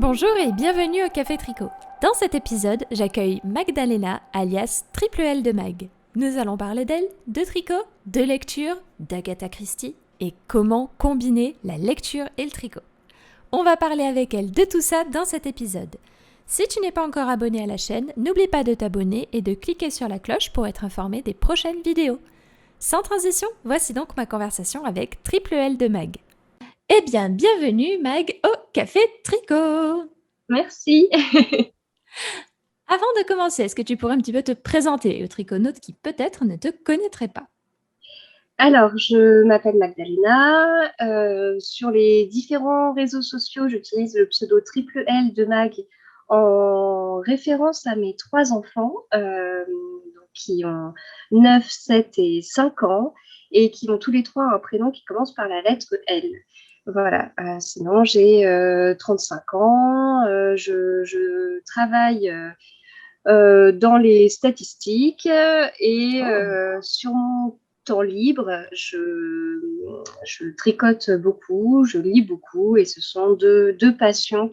Bonjour et bienvenue au Café Tricot. Dans cet épisode, j'accueille Magdalena, alias Triple L de Mag. Nous allons parler d'elle, de tricot, de lecture, d'Agatha Christie et comment combiner la lecture et le tricot. On va parler avec elle de tout ça dans cet épisode. Si tu n'es pas encore abonné à la chaîne, n'oublie pas de t'abonner et de cliquer sur la cloche pour être informé des prochaines vidéos. Sans transition, voici donc ma conversation avec Triple L de Mag. Eh bien, bienvenue Mag au Café Tricot. Merci. Avant de commencer, est-ce que tu pourrais un petit peu te présenter aux triconautes qui peut-être ne te connaîtraient pas? Alors, je m'appelle Magdalena. Sur les différents réseaux sociaux, j'utilise le pseudo Triple L de Mag en référence à mes 3 enfants qui ont 9, 7 et 5 ans et qui ont tous les 3 un prénom qui commence par la lettre L. Voilà. Sinon, j'ai 35 ans. Je travaille dans les statistiques et sur mon temps libre, je tricote beaucoup, je lis beaucoup et ce sont deux passions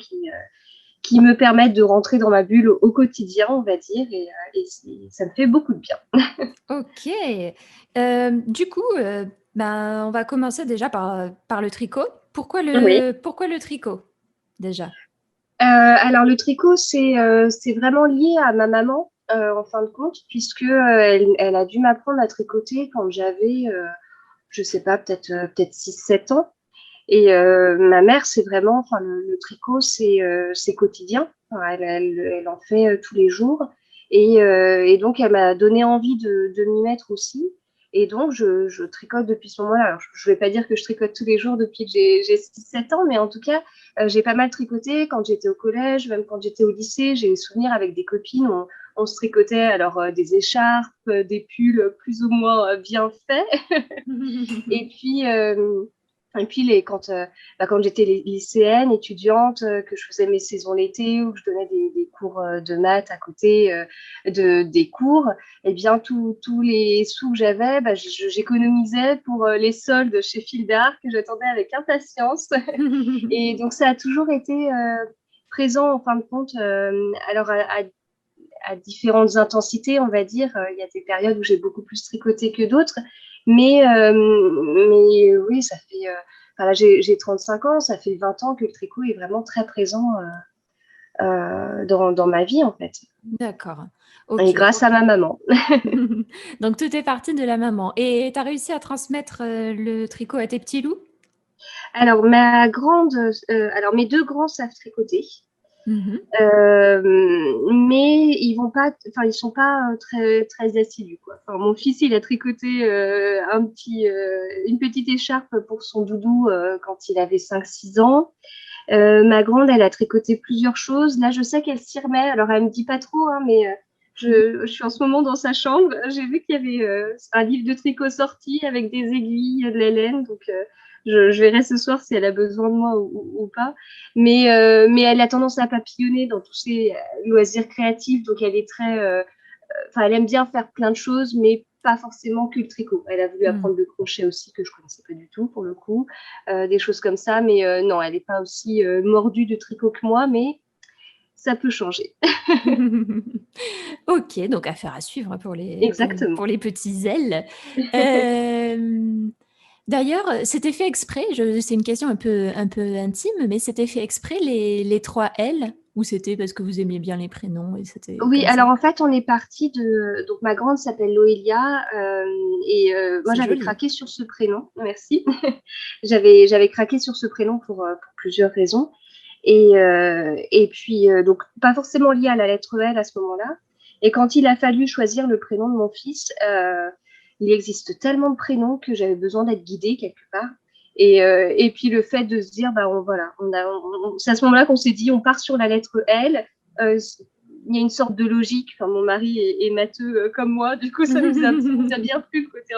qui me permettent de rentrer dans ma bulle au quotidien, on va dire, et ça me fait beaucoup de bien. Ok. Du coup, on va commencer déjà par le tricot. Pourquoi Oui. pourquoi le tricot, déjà? Alors le tricot, c'est vraiment lié à ma maman, en fin de compte, puisque elle a dû m'apprendre à tricoter quand j'avais, je sais pas, peut-être 6, 7 ans. Et ma mère, c'est vraiment, enfin, le tricot, c'est quotidien. Enfin, elle en fait tous les jours. Et donc, elle m'a donné envie de m'y mettre aussi. Et donc, je tricote depuis ce moment-là. Alors, je ne vais pas dire que je tricote tous les jours depuis que j'ai 6, 7 ans, mais en tout cas, j'ai pas mal tricoté quand j'étais au collège, même quand j'étais au lycée. J'ai des souvenirs avec des copines. On se tricotait alors des écharpes, des pulls plus ou moins bien faits. Et puis, quand j'étais lycéenne, étudiante, que je faisais mes saisons l'été ou que je donnais des cours de maths à côté des cours, eh bien, tous les sous que j'avais, j'économisais pour les soldes chez Fil d'Art que j'attendais avec impatience. Et donc, ça a toujours été présent, en fin de compte, alors à différentes intensités, on va dire. Il y a des périodes où j'ai beaucoup plus tricoté que d'autres. Mais oui, ça fait. Enfin, là, j'ai 35 ans, ça fait 20 ans que le tricot est vraiment très présent dans ma vie, en fait. D'accord. Et Ok. grâce à ma maman. Donc, tout est parti de la maman. Et tu as réussi à transmettre le tricot à tes petits loups? Alors, alors mes 2 grands savent tricoter. Mhm. Mais ils vont pas, enfin ils sont pas très très assidus quoi. Enfin, mon fils il a tricoté une petite écharpe pour son doudou quand il avait 5, 6 ans. Ma grande elle a tricoté plusieurs choses. Là je sais qu'elle s'y remet. Alors elle me dit pas trop hein, mais je suis en ce moment dans sa chambre. J'ai vu qu'il y avait un livre de tricot sorti avec des aiguilles, de la laine. Donc je verrai ce soir si elle a besoin de moi ou pas. Mais elle a tendance à papillonner dans tous ses loisirs créatifs, donc elle est enfin, elle aime bien faire plein de choses, mais pas forcément que le tricot. Elle a voulu Mhm. apprendre le crochet aussi, que je connaissais pas du tout pour le coup, des choses comme ça, mais non, elle n'est pas aussi mordue de tricot que moi, mais ça peut changer. Ok, donc affaire à suivre Exactement. pour les petits ailes. Euh, D'ailleurs, c'était fait exprès, c'est une question un peu intime, mais c'était fait exprès les 3 L, ou c'était parce que vous aimiez bien les prénoms et c'était Oui, comme ça? alors en fait, on est parti de. Donc, ma grande s'appelle Loélia et moi, C'est j'avais joli. craqué sur ce prénom. Merci. J'avais craqué sur ce prénom pour plusieurs raisons. Et puis, donc, pas forcément lié à la lettre L à ce moment-là. Et quand il a fallu choisir le prénom de mon fils, il existe tellement de prénoms que j'avais besoin d'être guidée quelque part. Et puis, le fait de se dire, bah, voilà, c'est à ce moment-là qu'on s'est dit, on part sur la lettre L. Euh, il y a une sorte de logique. Enfin, mon mari est matheux comme moi, du coup, ça nous a bien plu le côté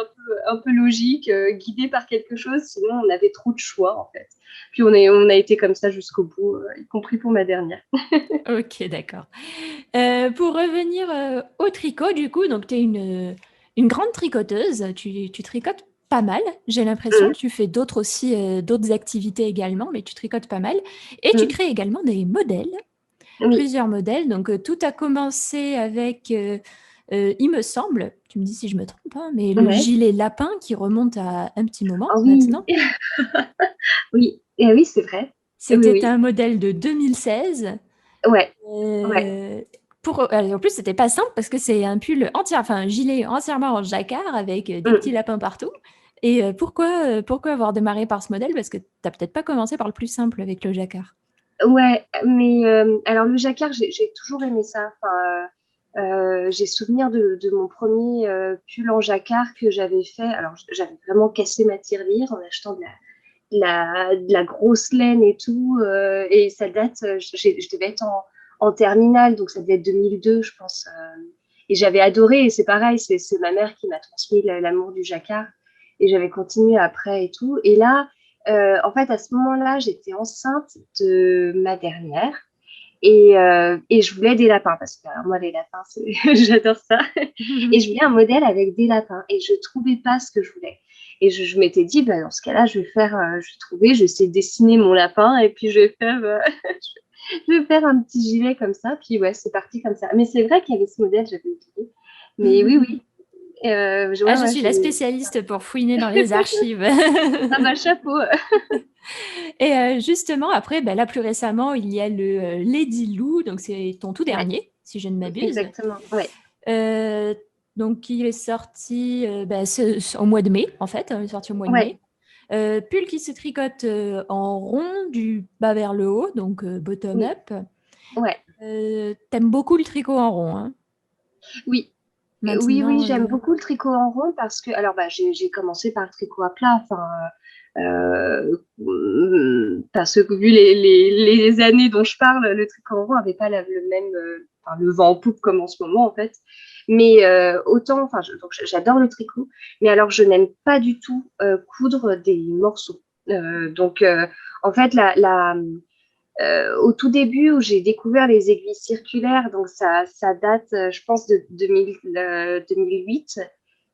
un peu logique, guidé par quelque chose. Sinon, on avait trop de choix, en fait. Puis, on a été comme ça jusqu'au bout, y compris pour ma dernière. Ok, d'accord. Pour revenir au tricot, du coup, donc tu es une grande tricoteuse, tu tricotes pas mal. J'ai l'impression que tu fais d'autres aussi, d'autres activités également, mais tu tricotes pas mal. Et tu Mm. crées également des modèles, Oui, plusieurs modèles. Donc, tout a commencé avec, il me semble, tu me dis si je me trompe, hein, mais le ouais. gilet lapin qui remonte à un petit moment Ah oui, maintenant. oui, et oui, c'est vrai. Oui, C'était oui. un modèle de 2016. Ouais, ouais. Euh, en plus, c'était pas simple parce que c'est un pull entier, enfin un gilet entièrement en jacquard avec des petits Mm. lapins partout. Et pourquoi avoir démarré par ce modèle? Parce que t'as peut-être pas commencé par le plus simple avec le jacquard. Ouais, mais alors le jacquard, j'ai toujours aimé ça. Enfin, j'ai souvenir de mon premier pull en jacquard que j'avais fait. Alors, j'avais vraiment cassé ma tirelire en achetant de la grosse laine et tout. Et ça date, je devais être en terminale, donc ça devait être 2002, je pense. Et j'avais adoré, et c'est pareil, c'est ma mère qui m'a transmis l'amour du jacquard. Et j'avais continué après et tout. Et là, en fait, à ce moment-là, j'étais enceinte de ma dernière. Et je voulais des lapins, parce que alors, moi, les lapins, j'adore ça. Et je voulais un modèle avec des lapins. Et je ne trouvais pas ce que je voulais. Et je m'étais dit, bah, dans ce cas-là, je vais essayer de dessiner mon lapin et puis je vais faire un petit gilet comme ça. Puis ouais, c'est parti comme ça. Mais c'est vrai qu'il y avait ce modèle, j'avais oublié. Mais oui, oui. Ah, Ouais, je ouais, suis la spécialiste pour fouiner dans les archives. Ah bah chapeau. Et justement, après, ben là, plus récemment, il y a le Lady Lou, donc c'est ton tout Ouais, dernier, si je ne m'abuse. exactement. Ouais, Euh, donc, il est sorti au mois de mai, en fait. Il est sorti au mois de ouais, mai. Pull qui se tricote en rond du bas vers le haut, donc bottom oui, up. ouais, T'aimes beaucoup le tricot en rond, hein. oui. Oui, oui, Maintenant, j'aime beaucoup le tricot en rond parce que, alors, bah, j'ai commencé par le tricot à plat, enfin, parce que vu les années dont je parle, le tricot en rond n'avait pas le même, enfin, le vent en poupe comme en ce moment, en fait. Mais autant, enfin, donc j'adore le tricot, mais alors je n'aime pas du tout coudre des morceaux. Donc, en fait, au tout début où j'ai découvert les aiguilles circulaires, donc ça date, je pense, de 2008.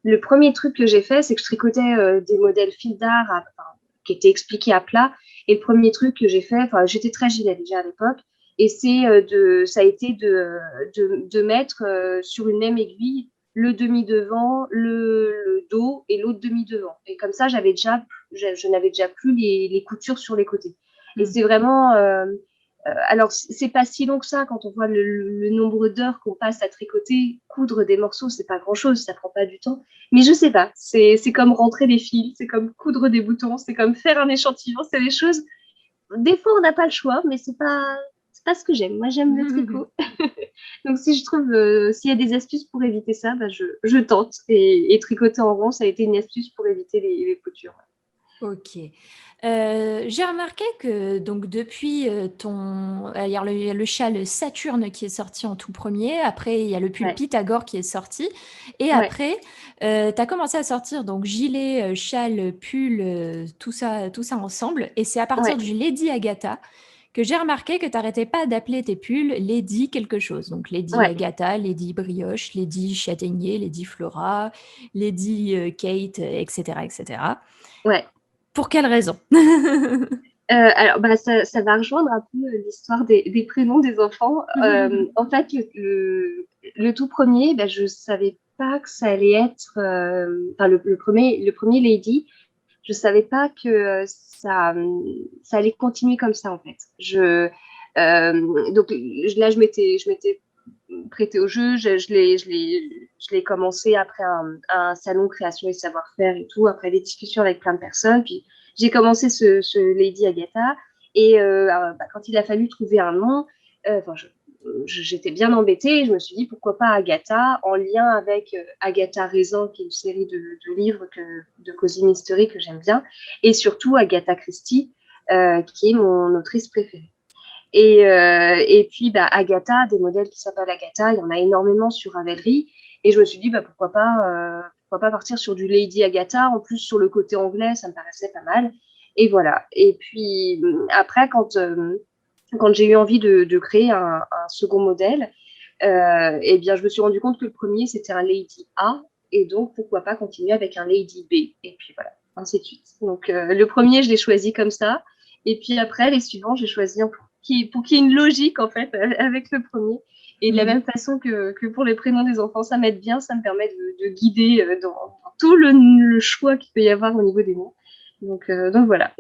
Le premier truc que j'ai fait, c'est que je tricotais des modèles fil d'art enfin, qui étaient expliqués à plat. Et le premier truc que j'ai fait, enfin, j'étais très gilet déjà à l'époque, et ça a été de mettre sur une même aiguille le demi-devant, le dos et l'autre demi-devant. Et comme ça, je n'avais déjà plus les coutures sur les côtés. Et hmm. c'est vraiment. Alors, c'est pas si long que ça quand on voit le nombre d'heures qu'on passe à tricoter, coudre des morceaux, c'est pas grand chose, ça prend pas du temps. Mais je sais pas, c'est comme rentrer des fils, c'est comme coudre des boutons, c'est comme faire un échantillon, c'est des choses. Des fois, on n'a pas le choix, mais c'est pas ce que j'aime. Moi, j'aime le tricot. Donc, si je trouve, s'il y a des astuces pour éviter ça, bah, je tente. Et tricoter en rond, ça a été une astuce pour éviter les coutures. Ok. J'ai remarqué que donc depuis il y a le châle Saturne qui est sorti en tout premier, après il y a le pull Ouais, Pythagore qui est sorti, et ouais, après tu as commencé à sortir donc gilet, châle, pull, tout ça ensemble, et c'est à partir ouais, du Lady Agatha que j'ai remarqué que tu n'arrêtais pas d'appeler tes pulls Lady quelque chose. Donc Lady ouais, Agatha, Lady Brioche, Lady Châtaignier, Lady Flora, Lady Kate, etc., etc. ouais. Pour quelle raison? Alors, bah, ça va rejoindre un peu l'histoire des prénoms des enfants. En fait, le tout premier, bah, je ne savais pas que ça allait être, enfin, le premier Lady, je ne savais pas que ça allait continuer comme ça, en fait. Donc là, je m'étais prêtée au jeu, je l'ai commencé après un salon création et savoir-faire et tout, après des discussions avec plein de personnes. Puis j'ai commencé ce Lady Agatha. Et bah, quand il a fallu trouver un nom, j'étais bien embêtée. Je me suis dit pourquoi pas Agatha, en lien avec Agatha Raisin, qui est une série de livres de cosy mystery que j'aime bien, et surtout Agatha Christie, qui est mon autrice préférée. Et puis, bah, Agatha, des modèles qui s'appellent Agatha, il y en a énormément sur Ravelry. Et je me suis dit, bah, pourquoi pas partir sur du Lady Agatha. En plus, sur le côté anglais, ça me paraissait pas mal. Et voilà. Et puis, après, quand j'ai eu envie de créer un second modèle, eh bien, je me suis rendu compte que le premier, c'était un Lady A. Et donc, pourquoi pas continuer avec un Lady B. Et puis voilà, ainsi de suite. Donc, le premier, je l'ai choisi comme ça. Et puis après, les suivants, j'ai choisi pour qu'il y ait une logique, en fait, avec le premier. Et de la même façon que pour les prénoms des enfants, ça m'aide bien, ça me permet de guider dans tout le choix qu'il peut y avoir au niveau des noms. Donc voilà.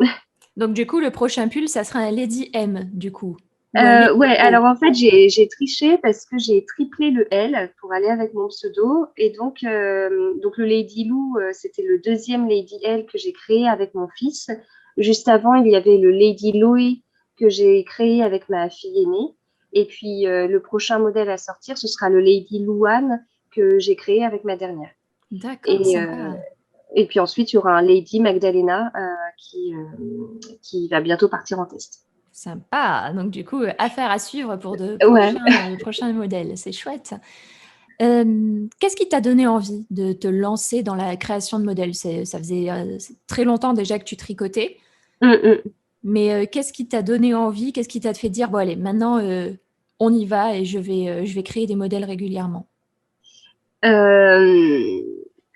Donc, du coup, le prochain pull, ça sera un Lady M, du coup. Ou un Lady Ouais, O. alors en fait, j'ai triché parce que j'ai triplé le L pour aller avec mon pseudo. Et donc le Lady Lou, c'était le deuxième Lady L que j'ai créé avec mon fils. Juste avant, il y avait le Lady Louis que j'ai créé avec ma fille aînée. Et puis le prochain modèle à sortir, ce sera le Lady Louane que j'ai créé avec ma dernière. D'accord, Et, sympa. et puis ensuite, il y aura un Lady Magdalena qui va bientôt partir en test. Sympa. Donc, du coup, affaire à suivre pour de Ouais. prochains modèles. C'est chouette. Qu'est-ce qui t'a donné envie de te lancer dans la création de modèles? Ça faisait très longtemps déjà que tu tricotais, mais qu'est-ce qui t'a donné envie? Qu'est-ce qui t'a fait dire, bon, allez, maintenant, on y va et je vais créer des modèles régulièrement? Euh,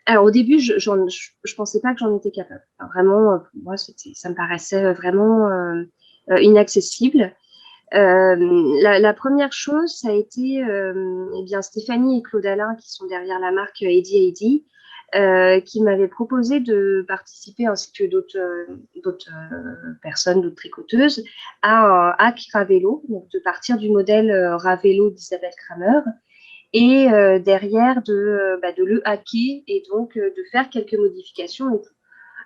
alors au début, je pensais pas que j'en étais capable. Enfin, vraiment, pour moi, ça me paraissait vraiment inaccessible. La première chose, ça a été eh bien, Stéphanie et Claude Alain, qui sont derrière la marque Heidi, qui m'avaient proposé de participer, ainsi que d'autres personnes, d'autres tricoteuses, à un hack Ravello, donc de partir du modèle Ravello d'Isabelle Kramer et derrière de le hacker et donc de faire quelques modifications et tout.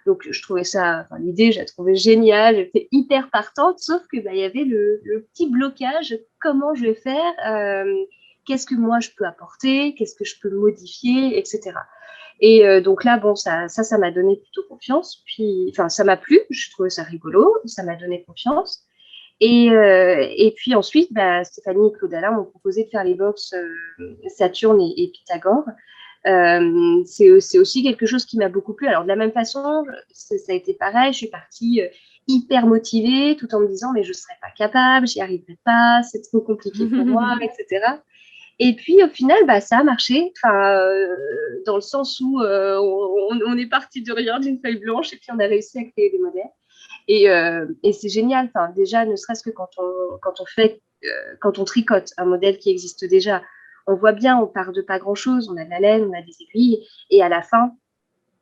Donc je trouvais ça, enfin, l'idée, je la trouvais géniale, j'étais hyper partante, sauf que il y avait le petit blocage, comment je vais faire, qu'est-ce que moi je peux apporter, qu'est-ce que je peux modifier, etc. Et donc là, bon, ça m'a donné plutôt confiance. Puis, enfin, ça m'a plu, je trouvais ça rigolo, ça m'a donné confiance. Et puis ensuite, Stéphanie et Claude Alain m'ont proposé de faire les box Saturne et Pythagore. C'est aussi quelque chose qui m'a beaucoup plu. Alors de la même façon, ça a été pareil, je suis partie hyper motivée tout en me disant mais je ne serais pas capable, j'y arriverai pas, c'est trop compliqué pour moi, etc. Et puis au final, ça a marché, enfin, dans le sens où on est parti de rien, d'une feuille blanche, et puis on a réussi à créer des modèles. Et c'est génial. Enfin, déjà, ne serait-ce que quand on tricote un modèle qui existe déjà, on voit bien, on part de pas grand-chose, on a de la laine, on a des aiguilles, et à la fin,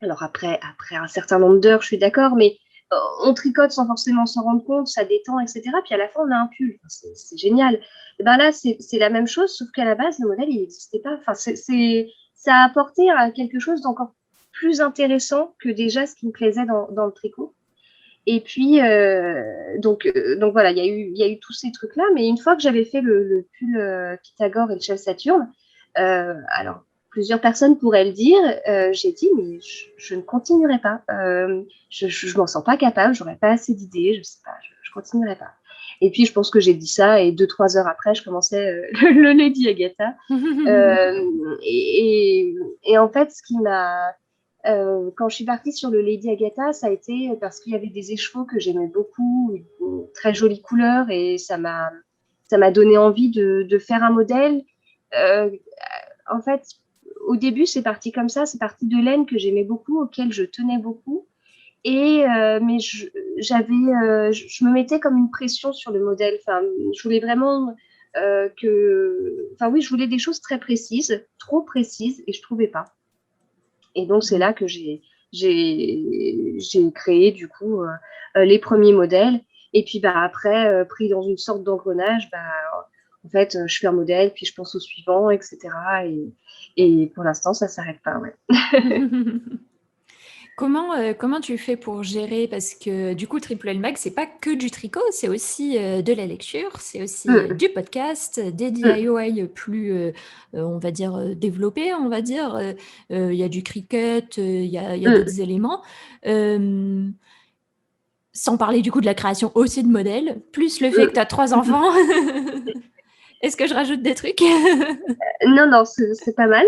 alors après un certain nombre d'heures, je suis d'accord, mais on tricote sans forcément s'en rendre compte, ça détend, etc. Puis à la fin, on a un pull. Enfin, c'est génial. Et ben là, c'est la même chose, sauf qu'à la base, le modèle, il n'existait pas. Enfin, ça a apporté quelque chose d'encore plus intéressant que déjà ce qui me plaisait dans le tricot. Et puis, donc voilà, il y a eu tous ces trucs-là. Mais une fois que j'avais fait le pull Pythagore et le chef Saturne, alors plusieurs personnes pourraient le dire, j'ai dit, mais je ne continuerai pas. Je m'en sens pas capable, j'aurais pas assez d'idées, je sais pas, je continuerai pas. Et puis, je pense que j'ai dit ça, et 2-3 heures après, je commençais le Lady Agatha. Et en fait, ce qui m'a quand je suis partie sur le Lady Agatha, ça a été parce qu'il y avait des écheveaux que j'aimais beaucoup, une très jolie couleur, et ça m'a donné envie de faire un modèle. Euh, En fait, au début, c'est parti comme ça, c'est parti de laine que j'aimais beaucoup, auquel je tenais beaucoup. Mais je me mettais comme une pression sur le modèle. Enfin, je voulais vraiment enfin oui, je voulais des choses très précises, trop précises, et je trouvais pas. Et donc, c'est là que j'ai créé, du coup, les premiers modèles. Et puis, après, pris dans une sorte d'engrenage, en fait, je fais un modèle, puis je pense au suivant, etc. Et pour l'instant, ça ne s'arrête pas, ouais. Comment tu fais pour gérer? Parce que du coup, Triple L Mag, c'est pas que du tricot, c'est aussi de la lecture, c'est aussi Mm, du podcast, des mm, DIY plus, on va dire, développés, on va dire. Il y a du cricket, il y a mm. d'autres éléments. Euh, Sans parler du coup de la création aussi de modèles, plus le fait que tu as 3 enfants. Est-ce que je rajoute des trucs? Non, non, c'est pas mal.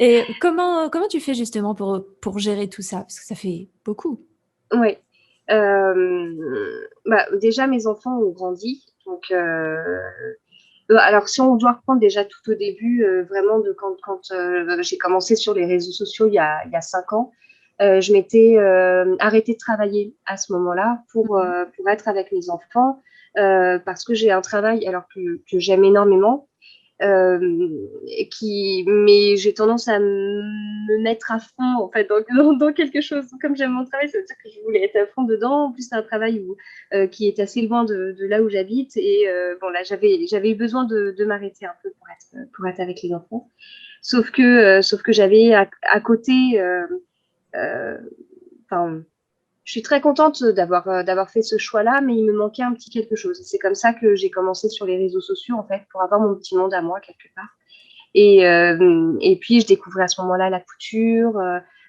Et comment tu fais justement pour gérer tout ça? Parce que ça fait beaucoup. Oui. Déjà, mes enfants ont grandi. Donc, Alors, si on doit reprendre déjà tout au début, vraiment de quand j'ai commencé sur les réseaux sociaux il y a 5 ans, je m'étais arrêtée de travailler à ce moment-là pour être avec mes enfants, parce que j'ai un travail alors que j'aime énormément, mais j'ai tendance à me mettre à fond en fait dans quelque chose. Comme j'aime mon travail, ça veut dire que je voulais être à fond dedans. En plus, c'est un travail qui est assez loin de là où j'habite. Et bon, là, j'avais eu besoin de m'arrêter un peu pour être avec les enfants. Sauf que j'avais à côté, euh, enfin, je suis très contente d'avoir fait ce choix-là, mais il me manquait un petit quelque chose. C'est comme ça que j'ai commencé sur les réseaux sociaux, en fait, pour avoir mon petit monde à moi, quelque part. Et puis, je découvrais à ce moment-là la couture,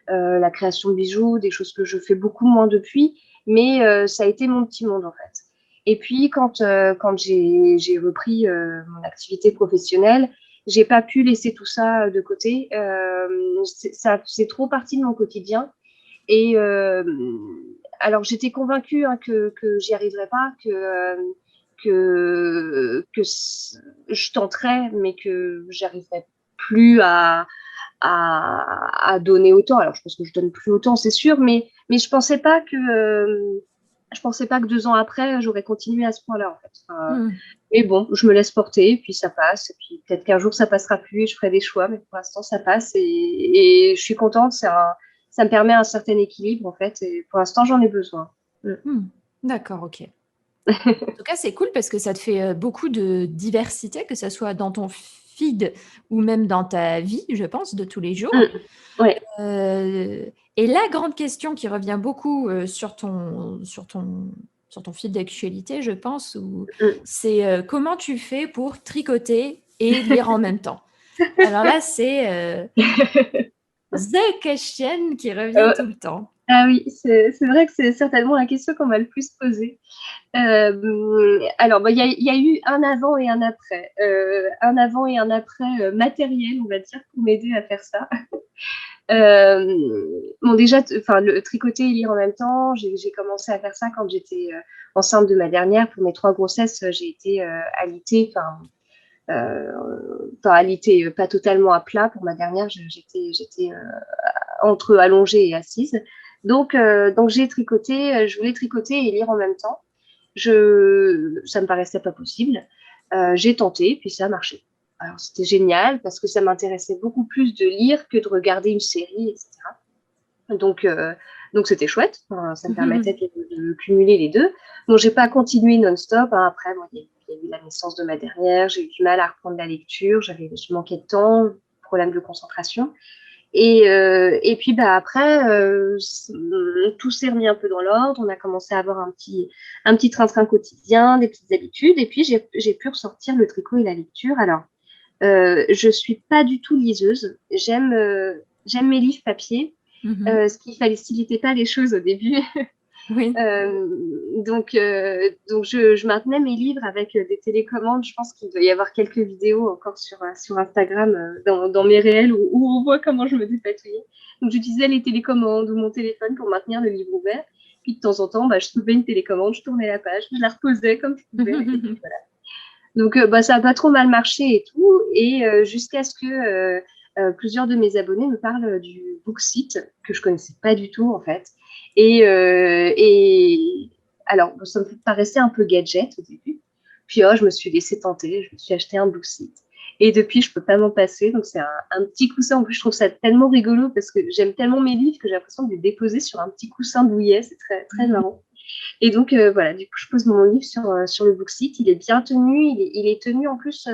la création de bijoux, des choses que je fais beaucoup moins depuis, mais ça a été mon petit monde, en fait. Et puis, quand j'ai repris mon activité professionnelle, j'ai pas pu laisser tout ça de côté. C'est trop parti de mon quotidien. Et alors, j'étais convaincue que j'y arriverais pas, que je tenterais, mais que j'arriverais plus à donner autant. Alors, je pense que je donne plus autant, c'est sûr, mais je pensais pas que 2 ans après, j'aurais continué à ce point-là, en fait. Mais bon, je me laisse porter, puis ça passe, et puis peut-être qu'un jour ça passera plus et je ferai des choix, mais pour l'instant ça passe et je suis contente. Ça me permet un certain équilibre, en fait, et pour l'instant j'en ai besoin. D'accord, ok. En tout cas, c'est cool parce que ça te fait beaucoup de diversité, que ce soit dans ton feed ou même dans ta vie, je pense, de tous les jours. Ouais. Et la grande question qui revient beaucoup sur ton fil d'actualité, je pense, c'est comment tu fais pour tricoter et lire en même temps. Alors là, c'est the question qui revient tout le temps. Ah oui, c'est vrai que c'est certainement la question qu'on m'a le plus posée. Alors, il y a eu un avant et un après. Un avant et un après matériel, on va dire, pour m'aider à faire ça. Bon, déjà, le tricoter et lire en même temps, j'ai commencé à faire ça quand j'étais enceinte de ma dernière. Pour mes 3 grossesses, j'ai été alitée, alitée, pas totalement à plat. Pour ma dernière, j'étais entre allongée et assise. Donc j'ai tricoté, je voulais tricoter et lire en même temps. Ça me paraissait pas possible. J'ai tenté, puis ça a marché. Alors, c'était génial parce que ça m'intéressait beaucoup plus de lire que de regarder une série, etc. Donc c'était chouette. Ça me permettait de cumuler les deux. Bon, j'ai pas continué non-stop. Après, bon, il y a eu la naissance de ma dernière. J'ai eu du mal à reprendre la lecture. Je manquais de temps, problème de concentration. Et puis après, tout s'est remis un peu dans l'ordre. On a commencé à avoir un petit train-train quotidien, des petites habitudes. Et puis j'ai pu ressortir le tricot et la lecture. Alors, je suis pas du tout liseuse. J'aime mes livres papier, ce qui facilitait pas les choses au début. Oui. Donc je maintenais mes livres avec des télécommandes. Je pense qu'il doit y avoir quelques vidéos encore sur Instagram dans mes réels où on voit comment je me dépatouillais. Donc j'utilisais les télécommandes ou mon téléphone pour maintenir le livre ouvert. Puis de temps en temps, je trouvais une télécommande, je tournais la page, je la reposais comme je pouvais. Et puis, voilà. Donc ça n'a pas trop mal marché et tout. Et jusqu'à ce que plusieurs de mes abonnés me parlent du Booksite, que je connaissais pas du tout en fait. Et alors, ça me paraissait un peu gadget au début. Puis je me suis laissée tenter, je me suis acheté un Booksite. Et depuis, je peux pas m'en passer. Donc c'est un petit coussin. En plus, je trouve ça tellement rigolo parce que j'aime tellement mes livres que j'ai l'impression de les déposer sur un petit coussin douillet. C'est très, très marrant. Et donc, voilà, du coup, je pose mon livre sur le Booksite. Il est bien tenu. Il est tenu en plus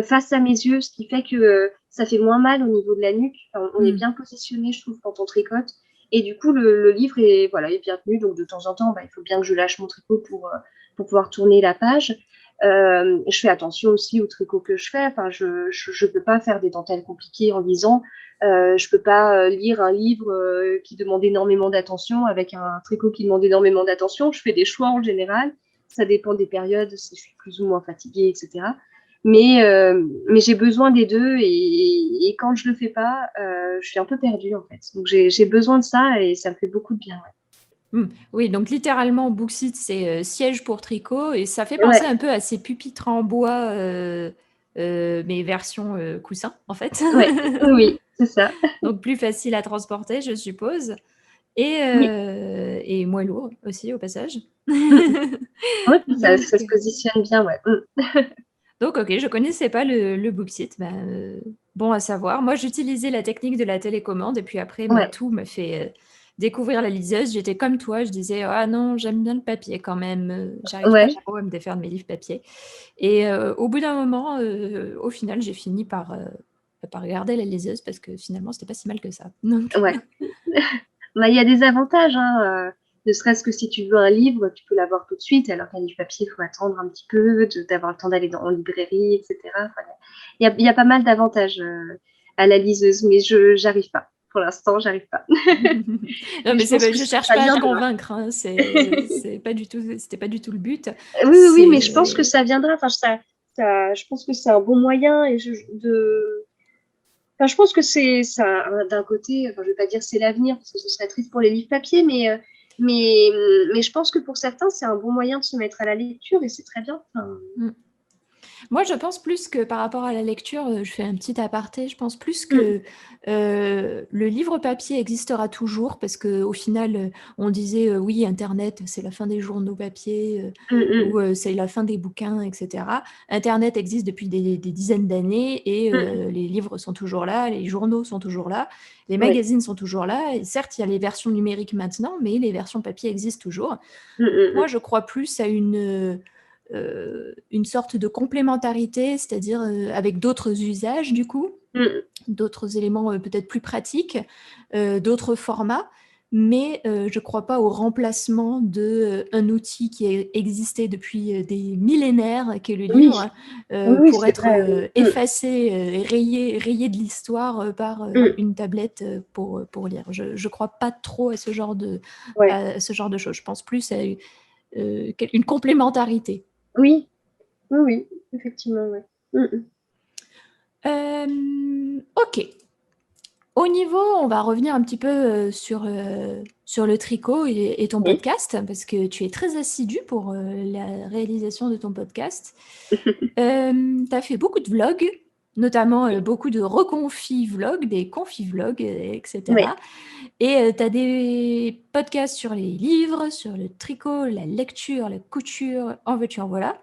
face à mes yeux, ce qui fait que ça fait moins mal au niveau de la nuque. Enfin, on est bien positionné, je trouve, quand on tricote. Et du coup, le livre est bien tenu. Donc, de temps en temps, il faut bien que je lâche mon tricot pour pouvoir tourner la page. Je fais attention aussi au tricot que je fais. Enfin, je peux pas faire des dentelles compliquées en lisant. Je peux pas lire un livre qui demande énormément d'attention avec un tricot qui demande énormément d'attention. Je fais des choix en général. Ça dépend des périodes, si je suis plus ou moins fatiguée, etc. Mais j'ai besoin des deux et quand je le fais pas, je suis un peu perdue en fait. Donc j'ai besoin de ça et ça me fait beaucoup de bien. Ouais. Oui, donc littéralement, Booksite, c'est siège pour tricot et ça fait penser Ouais, un peu à ces pupitres en bois, mais version coussin, en fait. ouais, oui, c'est ça. Donc plus facile à transporter, je suppose. Oui. Et moins lourd aussi, au passage. Mm. Ouais, puis ça Donc, se positionne bien, ouais. Mm. donc, ok, je connaissais pas le Booksite. Bon à savoir. Moi, j'utilisais la technique de la télécommande et puis après, Ouais, Matou m'a fait découvrir la liseuse. J'étais comme toi, je disais, ah non, j'aime bien le papier quand même. J'arrive pas ouais. trop à me défaire de mes livres papier. Et au bout d'un moment, au final, j'ai fini par regarder la liseuse parce que finalement, c'était pas si mal que ça. Donc, Ouais. Bah, il y a des avantages, hein, ne serait-ce que si tu veux un livre, tu peux l'avoir tout de suite, alors qu'un livre papier, il faut attendre un petit peu, d'avoir le temps d'aller en librairie, etc. Enfin, il y a pas mal d'avantages à la liseuse, mais je j'arrive pas. Pour l'instant, j'arrive pas. non, Mais mais je pense que je cherche ça pas à te viendra. convaincre, hein, c'est pas du tout, c'était pas du tout le but. Oui, oui, oui, mais je pense que C'est ça viendra. Enfin, je pense que c'est un bon moyen Enfin, je pense que c'est ça, d'un côté, enfin, je vais pas dire c'est l'avenir, parce que ce serait triste pour les livres papier, mais, mais je pense que pour certains, c'est un bon moyen de se mettre à la lecture et c'est très bien. Enfin, Mm. Moi, je pense plus que par rapport à la lecture, je fais un petit aparté, je pense plus mm, que le livre papier existera toujours parce qu'au final, on disait oui, Internet, c'est la fin des journaux papier mm, ou c'est la fin des bouquins, etc. Internet existe depuis des dizaines d'années et mm, les livres sont toujours là, les journaux sont toujours là, les oui, magazines sont toujours là. Et certes, il y a les versions numériques maintenant, mais les versions papier existent toujours. mm, Moi, mm, je crois plus à une sorte de complémentarité, c'est-à-dire avec d'autres usages du coup, mm, d'autres éléments peut-être plus pratiques, d'autres formats, mais je ne crois pas au remplacement d'un outil qui a existé depuis des millénaires, qui est le oui, livre, oui, oui, pour c'est être vrai. Mm, effacé et rayé de l'histoire par mm, une tablette pour lire. Je ne crois pas trop ouais, à ce genre de choses. Je pense plus à une complémentarité. oui, oui, oui, effectivement, ouais. Mm, Ok. Au niveau, on va revenir un petit peu sur le tricot et ton oui. podcast, parce que tu es très assidu pour la réalisation de ton podcast. Tu as fait beaucoup de vlogs, notamment beaucoup de reconfis vlogs, des confis vlogs, Ouais. etc. Et tu as des podcasts sur les livres, sur le tricot, la lecture, la couture, en veux-tu, en voilà.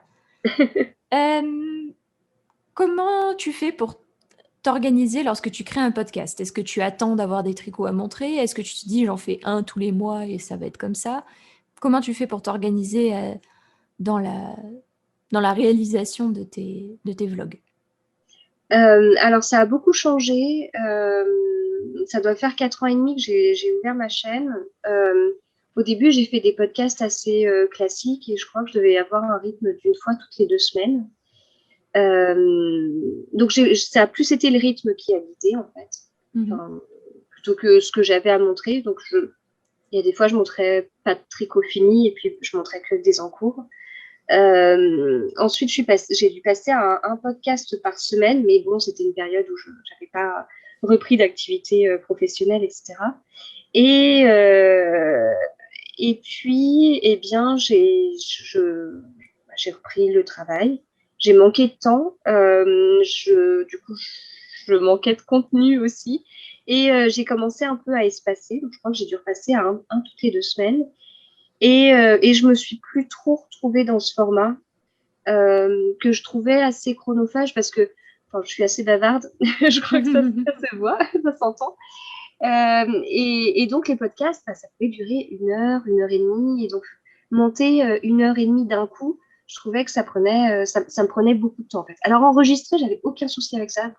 Euh, Comment tu fais pour t'organiser lorsque tu crées un podcast? Est-ce que tu attends d'avoir des tricots à montrer? Est-ce que tu te dis j'en fais un tous les mois et ça va être comme ça? Comment tu fais pour t'organiser dans dans la réalisation de tes vlogs? Alors, ça a beaucoup changé. Ça doit faire 4 ans et demi que j'ai ouvert ma chaîne. Au début, j'ai fait des podcasts assez classiques et je crois que je devais avoir un rythme d'une fois toutes les 2 semaines. Donc, ça a plus été le rythme qui a guidé, en fait, Mhm. enfin, plutôt que ce que j'avais à montrer. Donc, il y a des fois, je montrais pas de tricot fini et puis je montrais que des encours. Ensuite, j'ai dû passer à un podcast par semaine, mais bon, c'était une période où je n'avais pas repris d'activité professionnelle, etc. Et, euh, et puis, eh bien, j'ai repris le travail. J'ai manqué de temps. Du coup, je manquais de contenu aussi. Et j'ai commencé un peu à espacer. Donc, je crois que j'ai dû repasser à un toutes les 2 semaines. Et je me suis plus trop retrouvée dans ce format que je trouvais assez chronophage parce que enfin, je suis assez bavarde. Je crois que ça se voit, ça s'entend. Et donc, les podcasts, bah, ça pouvait durer 1 heure et demie. Et donc, monter 1 heure et demie d'un coup, je trouvais que ça me prenait beaucoup de temps. En fait. Alors, enregistrer, j'avais aucun souci avec ça.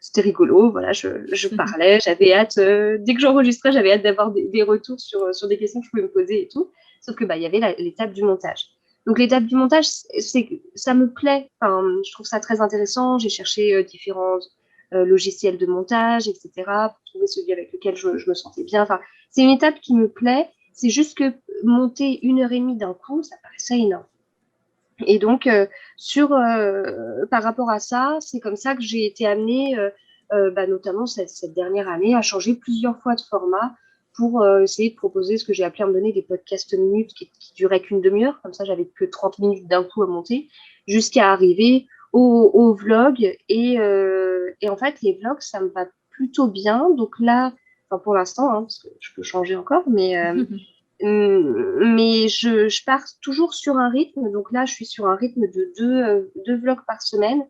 C'était rigolo. Voilà, je parlais, j'avais hâte. Dès que j'enregistrais, j'avais hâte d'avoir des retours sur des questions que je pouvais me poser et tout. Sauf que bah, il y avait l'étape du montage. Donc, l'étape du montage, ça me plaît. Enfin, je trouve ça très intéressant. J'ai cherché différents logiciels de montage, etc., pour trouver celui avec lequel je me sentais bien. Enfin, c'est une étape qui me plaît. C'est juste que monter 1 heure et demie d'un coup, ça paraissait énorme. Et donc, par rapport à ça, c'est comme ça que j'ai été amenée, bah, notamment cette dernière année, à changer plusieurs fois de format pour essayer de proposer ce que j'ai appelé à un moment donné des podcasts minutes qui duraient qu'une demi-heure. Comme ça, j'avais que 30 minutes d'un coup à monter, jusqu'à arriver au vlog. Et en fait, les vlogs, ça me va plutôt bien. Donc là, enfin pour l'instant, hein, parce que je peux changer encore, mais je pars toujours sur un rythme. Donc là, je suis sur un rythme de deux vlogs par semaine.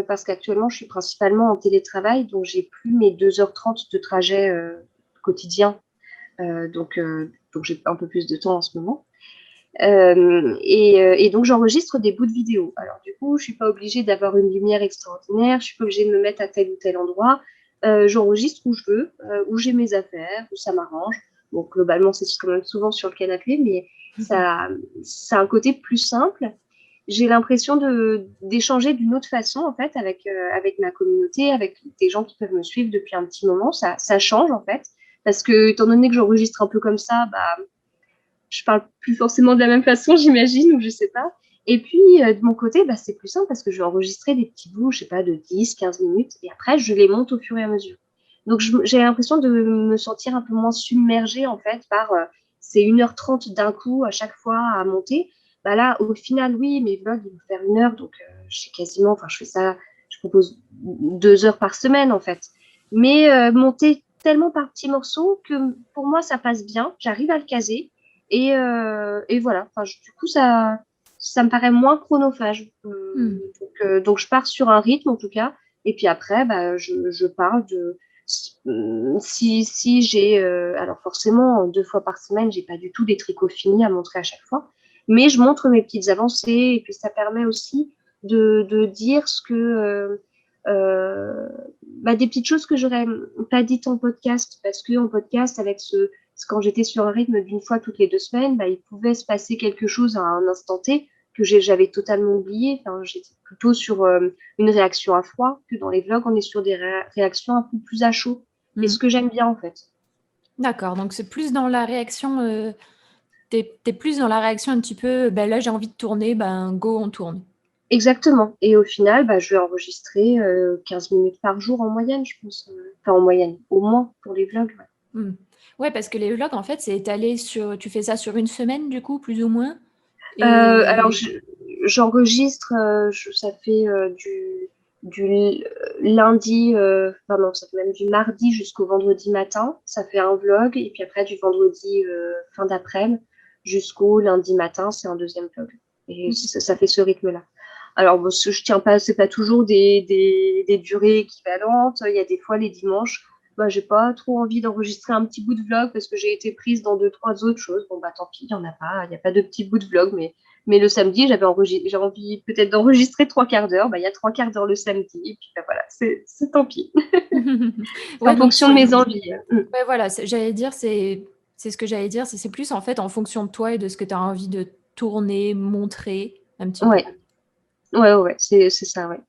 Parce qu'actuellement, je suis principalement en télétravail, donc j'ai plus mes 2h30 de trajet quotidien. Donc j'ai un peu plus de temps en ce moment. Et donc, j'enregistre des bouts de vidéo. Alors, du coup, je suis pas obligée d'avoir une lumière extraordinaire. Je suis pas obligée de me mettre à tel ou tel endroit. J'enregistre où je veux, où j'ai mes affaires, où ça m'arrange. Bon, globalement, c'est quand même souvent sur le canapé, mais ça a un côté plus simple. J'ai l'impression d'échanger d'une autre façon, en fait, avec ma communauté, avec des gens qui peuvent me suivre depuis un petit moment. Ça change, en fait. Parce que, étant donné que j'enregistre un peu comme ça, bah, je parle plus forcément de la même façon, j'imagine, ou je sais pas. Et puis, de mon côté, bah, c'est plus simple parce que je vais enregistrer des petits bouts, je sais pas, de 10, 15 minutes, et après, je les monte au fur et à mesure. Donc, j'ai l'impression de me sentir un peu moins submergée, en fait, par ces 1h30 d'un coup à chaque fois à monter. Bah là, au final, oui, mes vlogs, ils vont faire 1 heure, donc je fais ça, je propose 2 heures par semaine, en fait. Mais monter tellement par petits morceaux que pour moi, ça passe bien, j'arrive à le caser. Et voilà, enfin, du coup, ça me paraît moins chronophage. Donc, je pars sur un rythme, en tout cas. Et puis après, bah, je parle de... Si j'ai... alors forcément, 2 fois par semaine, j'ai pas du tout des tricots finis à montrer à chaque fois. Mais je montre mes petites avancées. Et puis, ça permet aussi de dire ce que... bah, des petites choses que j'aurais pas dites en podcast. Parce que en podcast, avec quand j'étais sur un rythme d'une fois toutes les 2 semaines, bah, il pouvait se passer quelque chose à un instant T que j'avais totalement oublié. Enfin, j'étais plutôt sur une réaction à froid, que dans les vlogs, on est sur des réactions un peu plus à chaud. Et ce que j'aime bien, en fait. D'accord, donc c'est plus dans la réaction, t'es plus dans la réaction un petit peu, ben là j'ai envie de tourner, ben go, on tourne. Exactement. Et au final, bah, je vais enregistrer 15 minutes par jour en moyenne, je pense. Enfin, en moyenne, au moins pour les vlogs. Ouais. Ouais, parce que les vlogs, en fait, c'est étalé sur... Tu fais ça sur une semaine, du coup, plus ou moins? Et... Alors, j'enregistre, ça fait du lundi, enfin non, ça fait même du mardi jusqu'au vendredi matin. Ça fait un vlog. Et puis après, du vendredi fin d'après-midi jusqu'au lundi matin, c'est un deuxième vlog. Et ça fait ce rythme-là. Alors, bon, je tiens pas, c'est pas toujours des durées équivalentes. Il y a des fois, les dimanches, bah, j'ai pas trop envie d'enregistrer un petit bout de vlog parce que j'ai été prise dans 2, 3 autres choses. Bon, bah, tant pis, il y en a pas. Il n'y a pas de petit bout de vlog, mais le samedi, j'ai envie peut-être d'enregistrer 3 quarts d'heure. Bah, il y a 3 quarts d'heure le samedi. Et puis, bah, voilà, c'est tant pis. C'est Ouais, en fonction de mes envies. Ouais, voilà, j'allais dire, c'est ce que j'allais dire, c'est plus en fait en fonction de toi et de ce que tu as envie de tourner, montrer un petit peu. Ouais, ouais, c'est ça, ouais.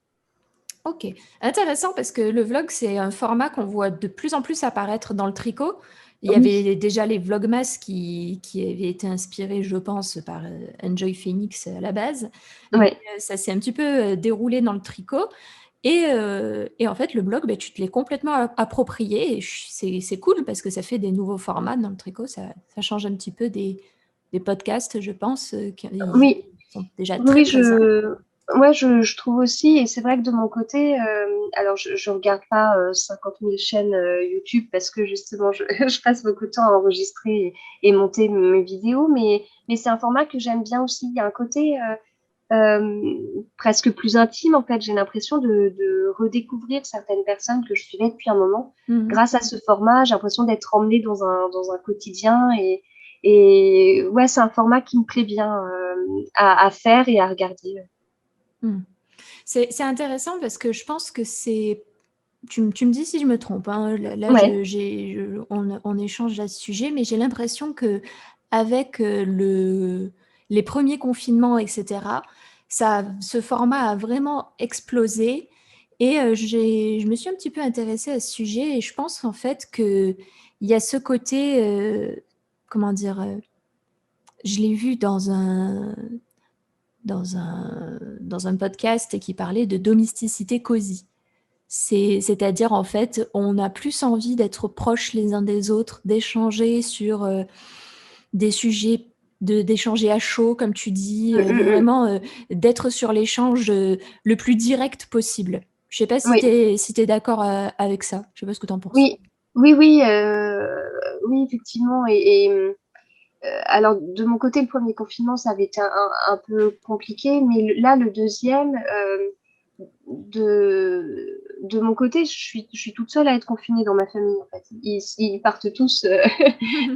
Ok, intéressant parce que le vlog, c'est un format qu'on voit de plus en plus apparaître dans le tricot. Il y Oui, avait déjà les vlogmas qui avaient été inspirés, je pense, par Enjoy Phoenix à la base. Mais ouais. ça s'est un petit peu déroulé dans le tricot. Et en fait, le blog, ben, tu te l'es complètement approprié. Et c'est cool parce que ça fait des nouveaux formats dans le tricot. Ça change un petit peu des podcasts, je pense, qui Oui, sont déjà très oui, présents. ouais, je trouve aussi, et c'est vrai que de mon côté, alors je regarde pas 50 000 chaînes YouTube parce que justement, je passe beaucoup de temps à enregistrer et monter mes vidéos, mais c'est un format que j'aime bien aussi. Il y a un côté presque plus intime, en fait. J'ai l'impression de redécouvrir certaines personnes que je suivais depuis un moment. Mhm. Grâce à ce format, j'ai l'impression d'être emmenée dans un quotidien et ouais, c'est un format qui me plaît bien à faire et à regarder. Mhm. C'est intéressant parce que je pense que c'est... Tu me dis si je me trompe, hein. Là, Ouais, on échange à ce sujet, mais j'ai l'impression que avec les premiers confinements, etc., ce format a vraiment explosé. Et je me suis un petit peu intéressée à ce sujet et je pense en fait qu'il y a ce côté, comment dire, je l'ai vu dans un podcast qui parlait de domesticité cosy. C'est-à-dire, en fait, on a plus envie d'être proches les uns des autres, d'échanger sur des sujets, d'échanger à chaud, comme tu dis, de vraiment d'être sur l'échange le plus direct possible. Je sais pas si Oui, t'es d'accord avec ça. Je sais pas ce que tu en penses. oui, oui, oui, oui, effectivement. Alors, de mon côté, le premier confinement, ça avait été un peu compliqué, mais là, le deuxième, de mon côté, je suis toute seule à être confinée dans ma famille, en fait. Ils partent tous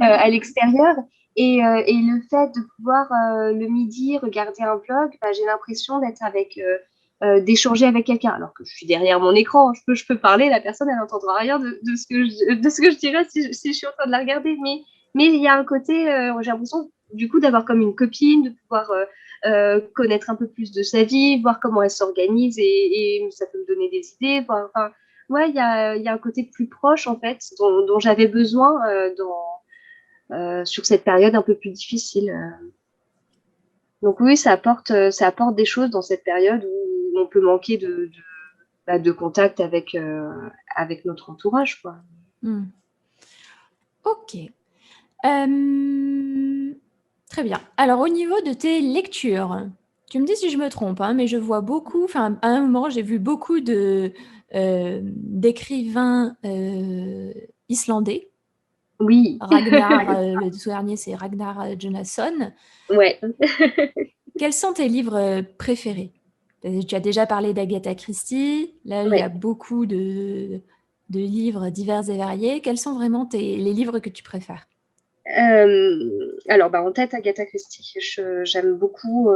à l'extérieur. Et le fait de pouvoir, le midi, regarder un vlog, bah, j'ai l'impression d'échanger avec quelqu'un. Alors que je suis derrière mon écran, je peux parler, la personne, elle n'entendra rien de ce que je dirais si je suis en train de la regarder. Mais il y a un côté, j'ai l'impression, du coup, d'avoir comme une copine, de pouvoir connaître un peu plus de sa vie, voir comment elle s'organise et ça peut me donner des idées. Enfin, ouais, il y a un côté plus proche, en fait, dont j'avais besoin sur cette période un peu plus difficile. Donc oui, ça apporte des choses dans cette période où on peut manquer de contact avec notre entourage, quoi. Hmm. Ok. Euh, Très bien. Alors, au niveau de tes lectures, tu me dis si je me trompe, hein, mais je vois beaucoup, enfin, à un moment, j'ai vu beaucoup d'écrivains islandais. Oui, Ragnar, le dernier, c'est Ragnar Jonasson. ouais. Quels sont tes livres préférés? Tu as déjà parlé d'Agatha Christie. Là, il y a Ouais. beaucoup de livres divers et variés. Quels sont vraiment les livres que tu préfères? Alors, bah, en tête, Agatha Christie. J'aime beaucoup.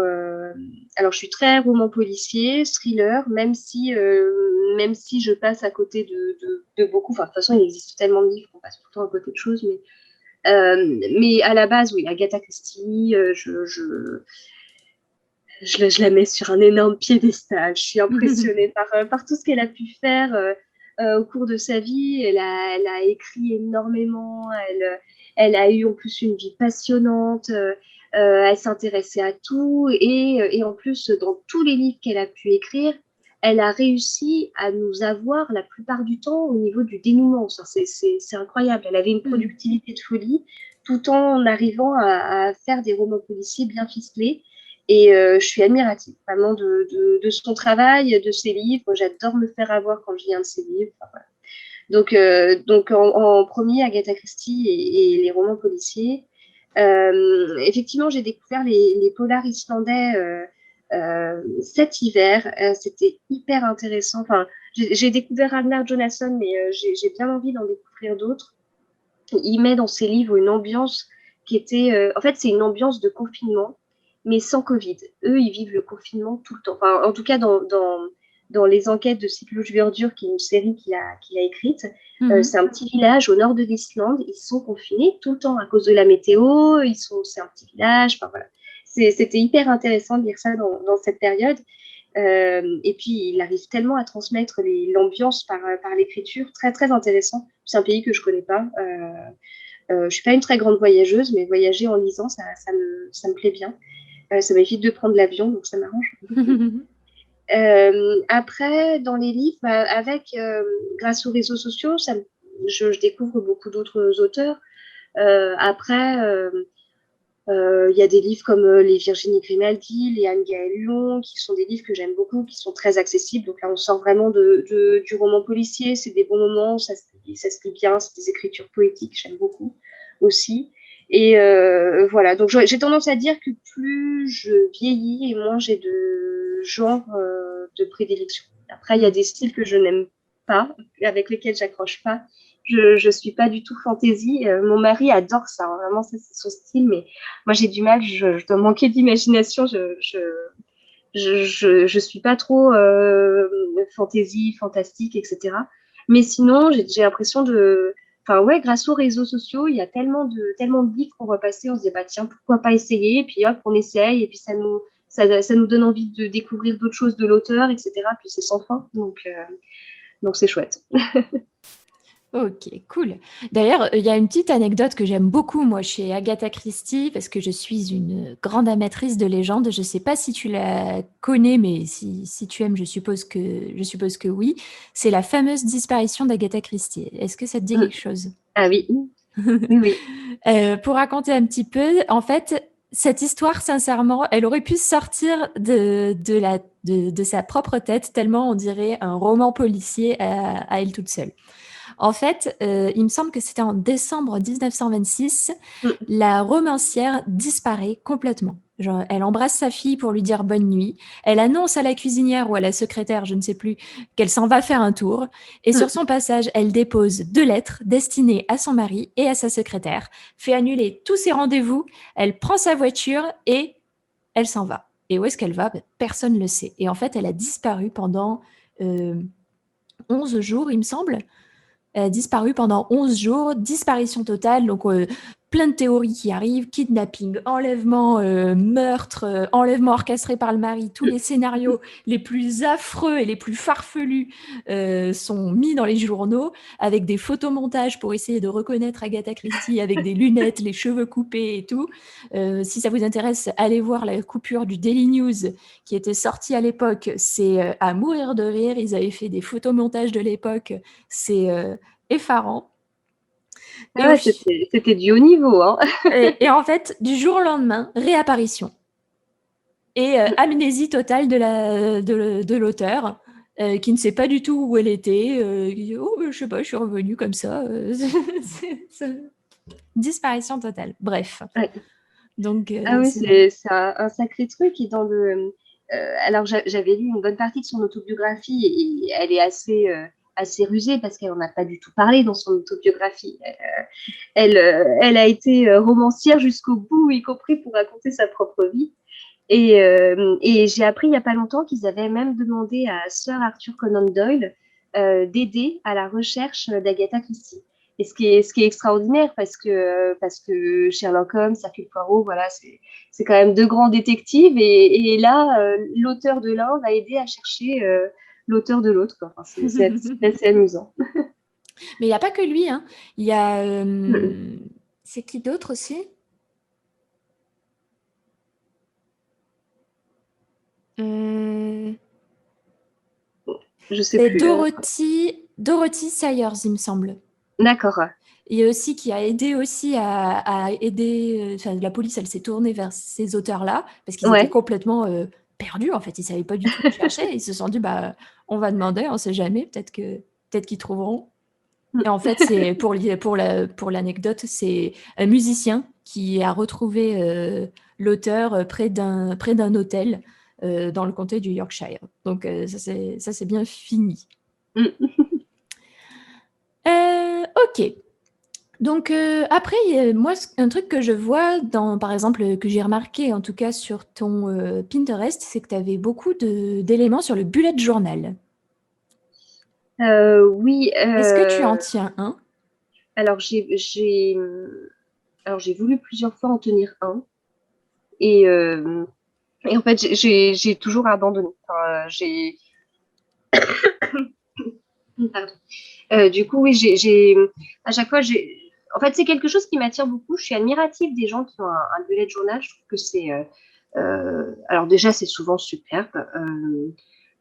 Alors, je suis très roman policier, thriller, même si je passe à côté de beaucoup. Enfin, de toute façon, il existe tellement de livres qu'on passe tout le temps à côté de choses. Mais à la base, oui, Agatha Christie, je la mets sur un énorme piédestal. Je suis impressionnée par tout ce qu'elle a pu faire au cours de sa vie. Elle a écrit énormément. Elle a eu en plus une vie passionnante. Elle s'intéressait à tout. Et en plus, dans tous les livres qu'elle a pu écrire, elle a réussi à nous avoir la plupart du temps au niveau du dénouement. C'est incroyable. Elle avait une Hmm. productivité de folie tout en arrivant à faire des romans policiers bien ficelés. Et je suis admirative vraiment de son travail, de ses livres. J'adore me faire avoir quand je lis un de ses livres. Enfin, voilà. Donc en premier, Agatha Christie et les romans policiers. Effectivement, j'ai découvert les polars islandais cet hiver. C'était hyper intéressant. Enfin, j'ai découvert Ragnar Jonasson, mais j'ai bien envie d'en découvrir d'autres. Il met dans ses livres une ambiance qui était... en fait, c'est une ambiance de confinement, mais sans Covid. Eux, ils vivent le confinement tout le temps. Enfin, en tout cas, dans les enquêtes de Cycloche Verdure, qui est une série qu'il a écrite, Mhm. c'est un petit village au nord de l'Islande. Ils sont confinés tout le temps à cause de la météo. C'est un petit village. Enfin, voilà. C'était hyper intéressant de lire ça dans cette période. Et puis, il arrive tellement à transmettre l'ambiance par l'écriture, très, très intéressant. C'est un pays que je connais pas. Je suis pas une très grande voyageuse, mais voyager en lisant, ça me plaît bien. Ça m'évite de prendre l'avion, donc ça m'arrange beaucoup. Après, dans les livres, grâce aux réseaux sociaux, je découvre beaucoup d'autres auteurs. Après, il y a des livres comme les Virginie Grimaldi, les Anne-Gaëlle Long, qui sont des livres que j'aime beaucoup, qui sont très accessibles. Donc là, on sort vraiment du roman policier. C'est des bons moments, ça se lit bien, c'est des écritures poétiques, j'aime beaucoup aussi. Et voilà, donc j'ai tendance à dire que plus je vieillis et moins j'ai de genre de prédilection. Après, il y a Hmm. des styles que je n'aime pas, avec lesquels j'accroche pas. Je suis pas du tout fantasy. Mon mari adore ça, hein, vraiment, ça c'est son style, mais moi, j'ai du mal, je dois manquer d'imagination. Je suis pas trop fantasy, fantastique, etc. Mais sinon, j'ai l'impression de. Enfin, ouais, grâce aux réseaux sociaux, il y a tellement de livres qu'on va passer. On se dit, bah, tiens, pourquoi pas essayer? Et puis hop, on essaye. Et puis ça nous donne envie de découvrir d'autres choses de l'auteur, etc. Puis c'est sans fin. Donc c'est chouette. Ok, cool. D'ailleurs, il y a une petite anecdote que j'aime beaucoup, moi, chez Agatha Christie, parce que je suis une grande amatrice de légendes. Je ne sais pas si tu la connais, mais si tu aimes, je suppose que oui. C'est la fameuse disparition d'Agatha Christie. Est-ce que ça te dit Mm. quelque chose? Ah oui, oui, oui. Pour raconter un petit peu, en fait, cette histoire, sincèrement, elle aurait pu sortir de sa propre tête, tellement on dirait un roman policier à elle toute seule. En fait, il me semble que c'était en décembre 1926, Mm. la romancière disparaît complètement. Genre, elle embrasse sa fille pour lui dire bonne nuit. Elle annonce à la cuisinière ou à la secrétaire, je ne sais plus, qu'elle s'en va faire un tour. Et sur Mm. son passage, elle dépose 2 lettres destinées à son mari et à sa secrétaire, fait annuler tous ses rendez-vous. Elle prend sa voiture et elle s'en va. Et où est-ce qu'elle va? Ben, personne ne le sait. Et en fait, elle a disparu pendant euh, 11 jours, il me semble. Disparu pendant 11 jours, disparition totale, donc plein de théories qui arrivent, kidnapping, enlèvement, meurtre, enlèvement orchestré par le mari, tous les scénarios les plus affreux et les plus farfelus sont mis dans les journaux, avec des photomontages pour essayer de reconnaître Agatha Christie, avec des lunettes, les cheveux coupés et tout. Si ça vous intéresse, allez voir la coupure du Daily News qui était sortie à l'époque, c'est à mourir de rire, ils avaient fait des photomontages de l'époque, c'est effarant. Ah Et, au ouais, fi- c'était du haut niveau, hein. et en fait, du jour au lendemain, réapparition. Et amnésie totale de l'auteur, qui ne sait pas du tout où elle était. Qui dit, oh, je sais pas, je suis revenue comme ça. Disparition totale. Bref. Ouais. Donc, Ah oui, c'est... c'est un sacré truc. Et dans alors, j'avais lu une bonne partie de son autobiographie et elle est assez rusée parce qu'elle n'en a pas du tout parlé dans son autobiographie. Elle a été romancière jusqu'au bout, y compris pour raconter sa propre vie. Et j'ai appris il n'y a pas longtemps qu'ils avaient même demandé à Sir Arthur Conan Doyle d'aider à la recherche d'Agatha Christie. Et ce qui est extraordinaire parce que Sherlock Holmes, Hercule Poirot, voilà, c'est quand même deux grands détectives. Et là, l'auteur de l'un va aider à chercher l'auteur de l'autre, quoi. Enfin, c'est assez amusant. Mais il n'y a pas que lui, hein. Il y a... c'est qui d'autre aussi? Euh, Je sais c'est plus. Dorothy Sayers, il me semble. D'accord. Et aussi qui a aidé aussi à aider. Enfin, la police, elle s'est tournée vers ces auteurs-là parce qu'ils étaient Ouais. complètement perdus. En fait, ils savaient pas du tout où chercher. Ils se sont dit, bah, on va demander, on sait jamais. Peut-être qu'ils trouveront. Et en fait, c'est pour l'anecdote, c'est un musicien qui a retrouvé l'auteur près d'un hôtel dans le comté du Yorkshire. Donc ça c'est bien fini. Ok. Donc après, moi, un truc que je vois par exemple, que j'ai remarqué en tout cas sur ton Pinterest, c'est que tu avais beaucoup d'éléments sur le bullet journal. Oui. Est-ce que tu en tiens un? Alors, j'ai voulu plusieurs fois en tenir un et, euh, et en fait, j'ai toujours abandonné. Enfin, pardon. Du coup, oui, à chaque fois, en fait, c'est quelque chose qui m'attire beaucoup. Je suis admirative des gens qui ont un bullet journal. Je trouve que alors déjà, c'est souvent superbe.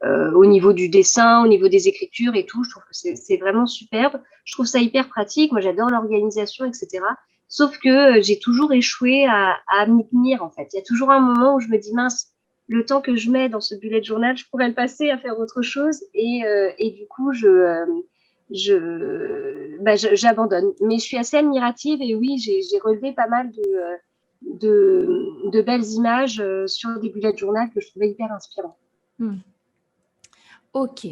Au niveau du dessin, au niveau des écritures et tout, je trouve que c'est vraiment superbe. Je trouve ça hyper pratique. Moi, j'adore l'organisation, etc. Sauf que j'ai toujours échoué à m'y tenir, en fait. Il y a toujours un moment où je me dis, mince, le temps que je mets dans ce bullet journal, je pourrais le passer à faire autre chose. Et du coup, j'abandonne. Mais je suis assez admirative et oui, j'ai relevé pas mal de belles images sur des bullets journal que je trouvais hyper inspirants. Ok.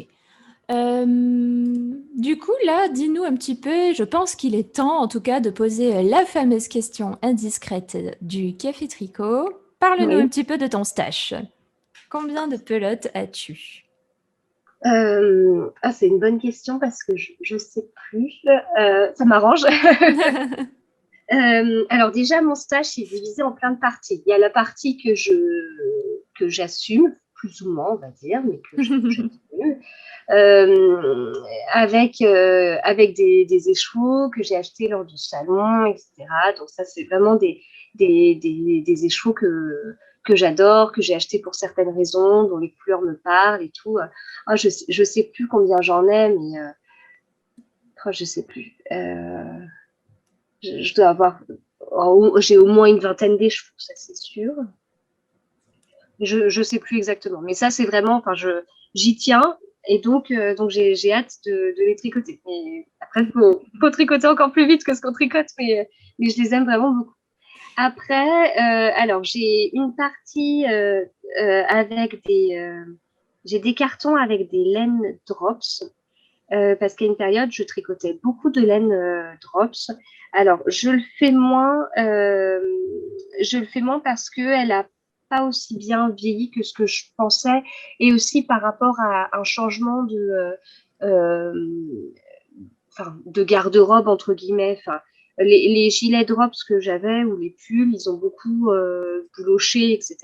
Du coup, là, dis-nous un petit peu, je pense qu'il est temps, en tout cas, de poser la fameuse question indiscrète du café tricot. Parle-nous un Oui. petit peu de ton stash. Combien de pelotes as-tu? C'est une bonne question parce que je sais plus. Ça m'arrange. Alors déjà, mon stage est divisé en plein de parties. Il y a la partie que j'assume, plus ou moins, on va dire, mais que je continue. Avec des échevaux que j'ai achetés lors du salon, etc. Donc ça, c'est vraiment des échevaux que j'adore, que j'ai achetés pour certaines raisons, dont les couleurs me parlent et tout. Je sais plus combien j'en ai, mais je sais plus. Je dois avoir... j'ai au moins une vingtaine d'échevaux, ça c'est sûr. Je sais plus exactement, mais ça c'est vraiment, j'y tiens et donc j'ai hâte de les tricoter. Mais après, faut tricoter encore plus vite que ce qu'on tricote, mais je les aime vraiment beaucoup. Après, alors j'ai une partie avec j'ai des cartons avec des laines drops. Parce qu'à une période, je tricotais beaucoup de laine drops. Alors, je le fais moins parce qu'elle a pas aussi bien vieilli que ce que je pensais, et aussi par rapport à un changement euh, de garde-robe, entre guillemets. Les gilets drops que j'avais ou les pulls, ils ont beaucoup bouloché, etc.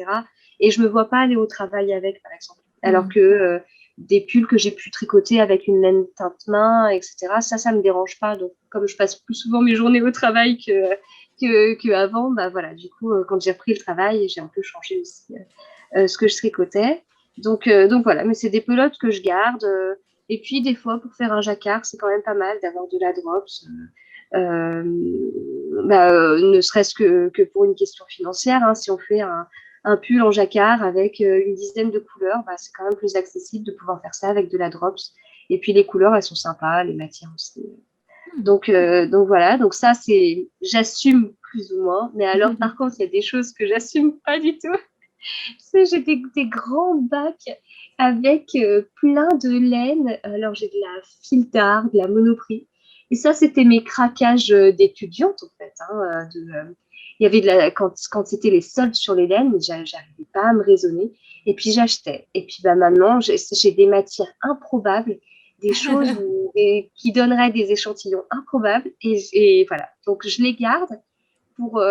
Et je me vois pas aller au travail avec, par exemple. Alors que des pulls que j'ai pu tricoter avec une laine teinte main, etc., ça me dérange pas. Donc, comme je passe plus souvent mes journées au travail que avant, bah voilà, du coup, quand j'ai repris le travail, j'ai un peu changé aussi ce que je tricotais. Donc voilà, mais c'est des pelotes que je garde. Et puis, des fois, pour faire un jacquard, c'est quand même pas mal d'avoir de la drops. Ne serait-ce que pour une question financière, hein, si on fait un pull en jacquard avec une dizaine de couleurs, bah, c'est quand même plus accessible de pouvoir faire ça avec de la drops. Et puis les couleurs, elles sont sympas, les matières aussi. Donc voilà, donc ça, j'assume plus ou moins. Mais alors, par contre, il y a des choses que j'assume pas du tout. J'ai des grands bacs avec plein de laine. Alors, j'ai de la fil d'art, de la monoprix. Et ça, c'était mes craquages d'étudiante, en fait. Il y avait quand c'était les soldes sur les laines, j'arrivais pas à me raisonner. Et puis, j'achetais. Et puis, bah, maintenant, j'ai des matières improbables, des choses qui donneraient des échantillons improbables. Et voilà. Donc, je les garde pour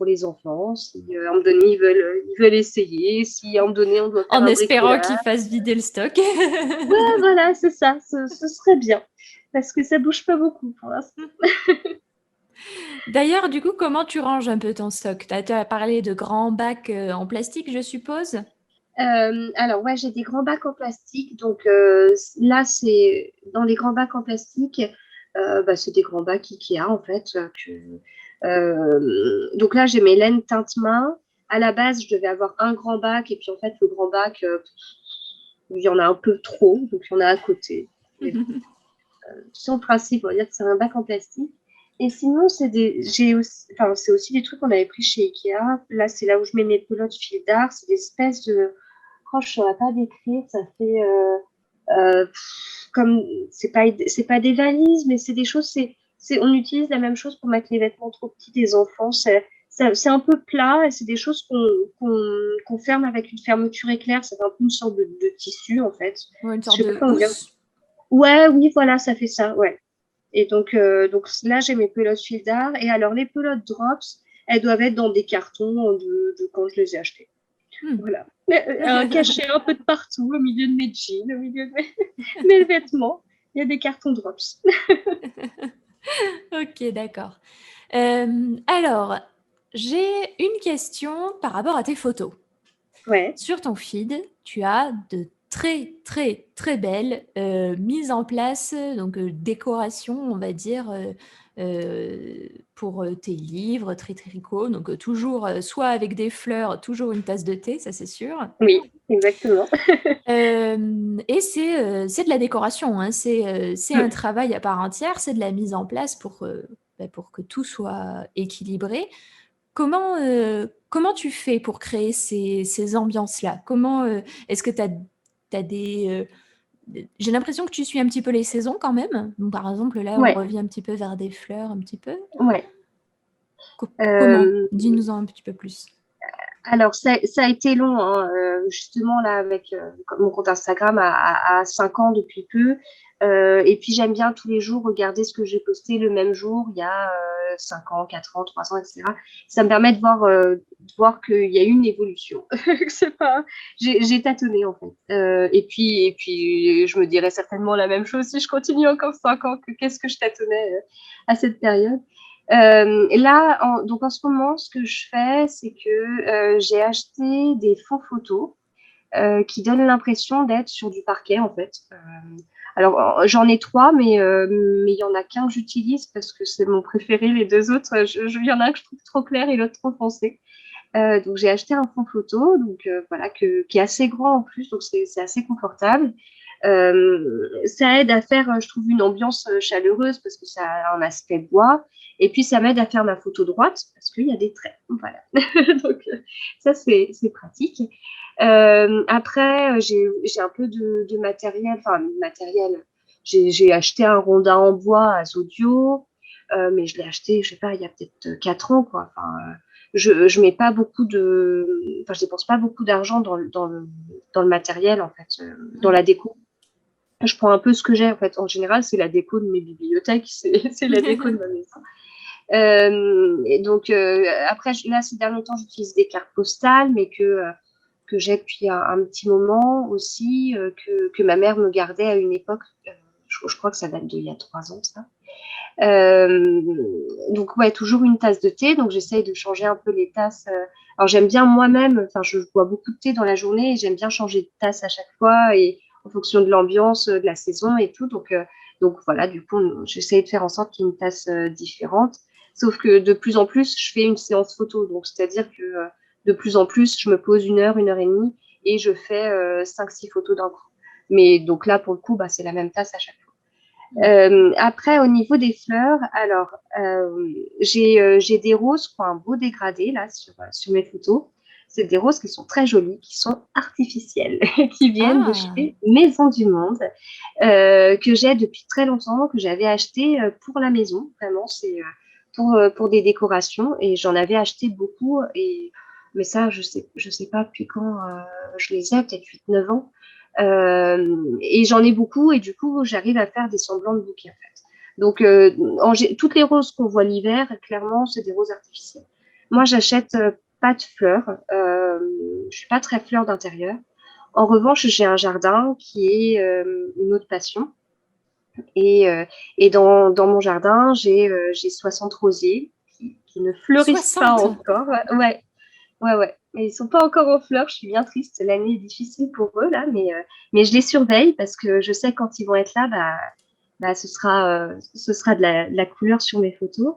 les enfants, si à un moment donné ils veulent essayer, si à un moment donné on doit faire En un espérant bricolage. qu'ils fassent vider le stock. Ouais, voilà, c'est ça, ce serait bien, parce que ça bouge pas beaucoup pour l'instant. D'ailleurs, du coup, comment tu ranges un peu ton stock? Tu as parlé de grands bacs en plastique, je suppose? Alors ouais, j'ai des grands bacs en plastique, donc là c'est dans les grands bacs en plastique, c'est des grands bacs Ikea en fait. Donc là j'ai mes laines teinte main. À la base, je devais avoir un grand bac et puis en fait le grand bac, il y en a un peu trop, donc il y en a à côté. Mais bon, sur le principe, on va dire que c'est un bac en plastique. Et sinon, c'est aussi des trucs qu'on avait pris chez Ikea. Là, c'est là où je mets mes pelotes fil d'art. C'est des espèces de... Oh, je ne saurais pas décrire. Ça fait comme... C'est pas des valises, mais c'est des choses... on utilise la même chose pour mettre les vêtements trop petits des enfants. C'est un peu plat et c'est des choses qu'on ferme avec une fermeture éclair. C'est un peu une sorte de tissu, en fait. Ou une Je sorte sais pas de comment dire. housse? Ouais, oui, voilà, ça fait ça, ouais. Et donc là, j'ai mes pelotes fil d'art. Et alors, les pelotes drops, elles doivent être dans des cartons de quand je les ai achetées. Voilà. Cachées un peu de partout, au milieu de mes jeans, au milieu de mes vêtements. Il y a des cartons drops. Ok, d'accord. Alors, j'ai une question par rapport à tes photos. Ouais. Sur ton feed, tu as de très, très, très belles mises en place, donc décoration, on va dire, pour tes livres, tricot. Donc, toujours, soit avec des fleurs, toujours une tasse de thé, ça c'est sûr. Oui, exactement. Et c'est de la décoration, hein. C'est un travail à part entière, c'est de la mise en place pour que tout soit équilibré. Comment tu fais pour créer ces ambiances-là? Est-ce que tu as des... J'ai l'impression que tu suis un petit peu les saisons quand même. Donc, par exemple, là, on Ouais, revient un petit peu vers des fleurs, un petit peu. ouais. Comment? Euh, Dis-nous-en un petit peu plus. alors, ça a été long, hein, justement, là, avec mon compte Instagram à 5 ans depuis peu. Et puis, j'aime bien tous les jours regarder ce que j'ai posté le même jour, il y a 5 ans, 4 ans, 3 ans, etc. Ça me permet de voir qu'il y a eu une évolution. C'est pas... j'ai tâtonné, en fait. Et puis, je me dirais certainement la même chose si je continue encore 5 ans, que qu'est-ce que je tâtonnais à cette période. Là, donc en ce moment, ce que je fais, c'est que j'ai acheté des fonds photos qui donnent l'impression d'être sur du parquet, en fait. Alors, j'en ai 3, mais il y en a qu'un que j'utilise parce que c'est mon préféré. Les 2 autres, il y en a un que je trouve trop clair et l'autre trop foncé. Donc, j'ai acheté un fond photo, donc voilà, qui est assez grand en plus, donc c'est assez confortable. Ça aide à faire, je trouve, une ambiance chaleureuse parce que ça a un aspect bois. Et puis, ça m'aide à faire ma photo droite parce qu'il y a des traits. Voilà. Donc, ça, c'est pratique. Après, j'ai un peu de matériel, enfin, matériel. J'ai acheté un rondin en bois à Zodio, mais je l'ai acheté, je sais pas, il y a peut-être 4 ans, quoi. Enfin, je mets pas beaucoup enfin, je dépense pas beaucoup d'argent dans le matériel, en fait, dans la déco. Je prends un peu ce que j'ai, en fait. En général, c'est la déco de mes bibliothèques, c'est la déco de ma maison. Et donc, après, là, ces derniers temps, j'utilise des cartes postales, mais que j'ai depuis un petit moment aussi, que ma mère me gardait à une époque. Je crois que ça date d'il y a 3 ans, ça. Euh, donc, ouais, toujours une tasse de thé. Donc, j'essaye de changer un peu les tasses. Alors, j'aime bien moi-même, enfin, je bois beaucoup de thé dans la journée et j'aime bien changer de tasse à chaque fois et en fonction de l'ambiance, de la saison et tout. Donc voilà, du coup, j'essaye de faire en sorte qu'il y ait une tasse différente. Sauf que de plus en plus, je fais une séance photo. Donc, c'est-à-dire que de plus en plus, je me pose 1 heure et demie et je fais 5-6 photos d'un coup. Mais donc là, pour le coup, bah, c'est la même tasse à chaque fois. Après, au niveau des fleurs, alors, j'ai des roses qui ont un beau dégradé là sur mes photos. C'est des roses qui sont très jolies, qui sont artificielles, qui viennent de Ah, chez Maison du Monde, que j'ai depuis très longtemps, que j'avais acheté pour la maison. Vraiment, c'est pour des décorations et j'en avais acheté beaucoup. Mais ça, je sais pas depuis quand je les ai, peut-être 8-9 ans. Et j'en ai beaucoup et du coup, j'arrive à faire des semblants de bouquets en fait. Donc, toutes les roses qu'on voit l'hiver, clairement, c'est des roses artificielles. Moi, j'achète pas de fleurs. Je suis pas très fleur d'intérieur. En revanche, j'ai un jardin qui est une autre passion. Et dans mon jardin, j'ai 60 rosiers qui ne fleurissent pas 60. encore. Ouais, ouais, ouais. Mais ils sont pas encore en fleurs. Je suis bien triste. L'année est difficile pour eux là, mais je les surveille parce que je sais quand ils vont être là, bah, ce sera de la couleur sur mes photos.